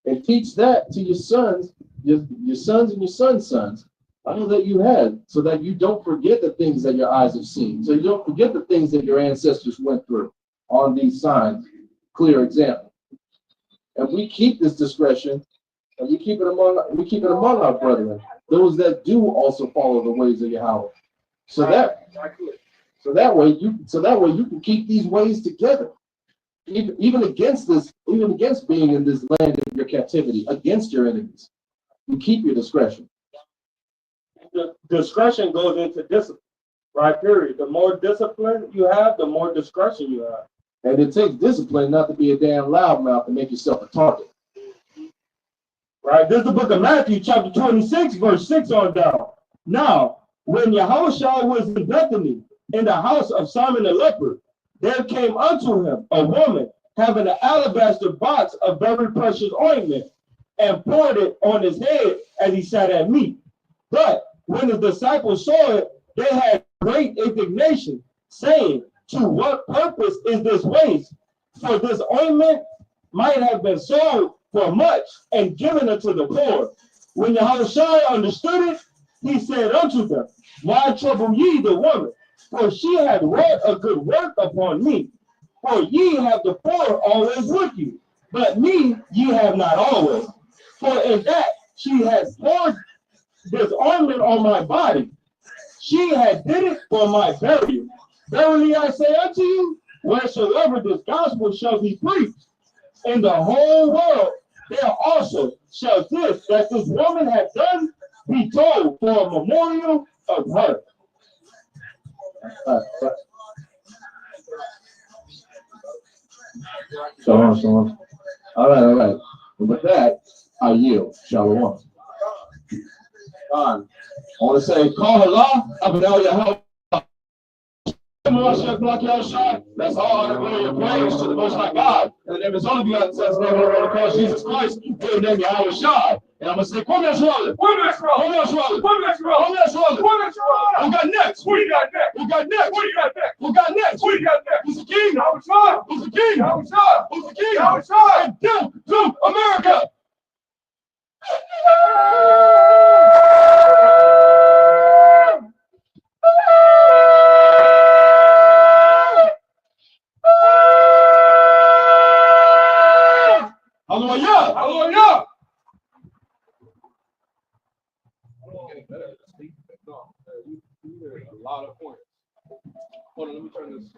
And teach that to your sons, your sons and your sons' sons. I know that you had, so that you don't forget the things that your eyes have seen. So you don't forget the things that your ancestors went through on these signs. Clear example. And we keep this discretion, and we keep it among our brethren, those that do also follow the ways of Yahweh. So that way you can keep these ways together. Even against being in this land of your captivity, against your enemies. You keep your discretion. The discretion goes into discipline, right? Period. The more discipline you have, the more discretion you have. And it takes discipline not to be a damn loudmouth and make yourself a target. Right? This is the book of Matthew, chapter 26, verse 6 on down. Now, when Yahushua was in Bethany, in the house of Simon the leper, there came unto him a woman having an alabaster box of very precious ointment, and poured it on his head as he sat at meat. But when the disciples saw it, they had great indignation, saying, to what purpose is this waste? For this ointment might have been sold for much and given unto the poor. When Yahushua understood it, he said unto them, why trouble ye the woman? For she hath wrought a good work upon me. For ye have the poor always with you, but me ye have not always. For in that she has poured this ointment on my body, she had did it for my burial. Verily I say unto you, wheresoever this gospel shall be preached in the whole world, there also shall this that this woman hath done be told for a memorial of her. Shalom. All right. And with that, I yield. Shalom. I want to say, call Allah, Abdel Yahweh. That's all honor, glory, and praise to the Most High God. And then if it's only begotten Son, name on the cross, Jesus Christ, give them Yahweh Shai. And I'm going to say, come here, Charlotte. Come here, Charlotte. Come here, Charlotte. Come here, Charlotte. Come here, Charlotte. Come here, Charlotte. Who got next? Who you got next? Who got next? Who you got next? Who got next? Who you got next? Who's the king? Yahweh Shai. Who's the king? Yahweh Shai. Who's the king? Yahweh Shai. And down to America. Hallelujah! Hallelujah! A lot of points. Hold on, let me turn this.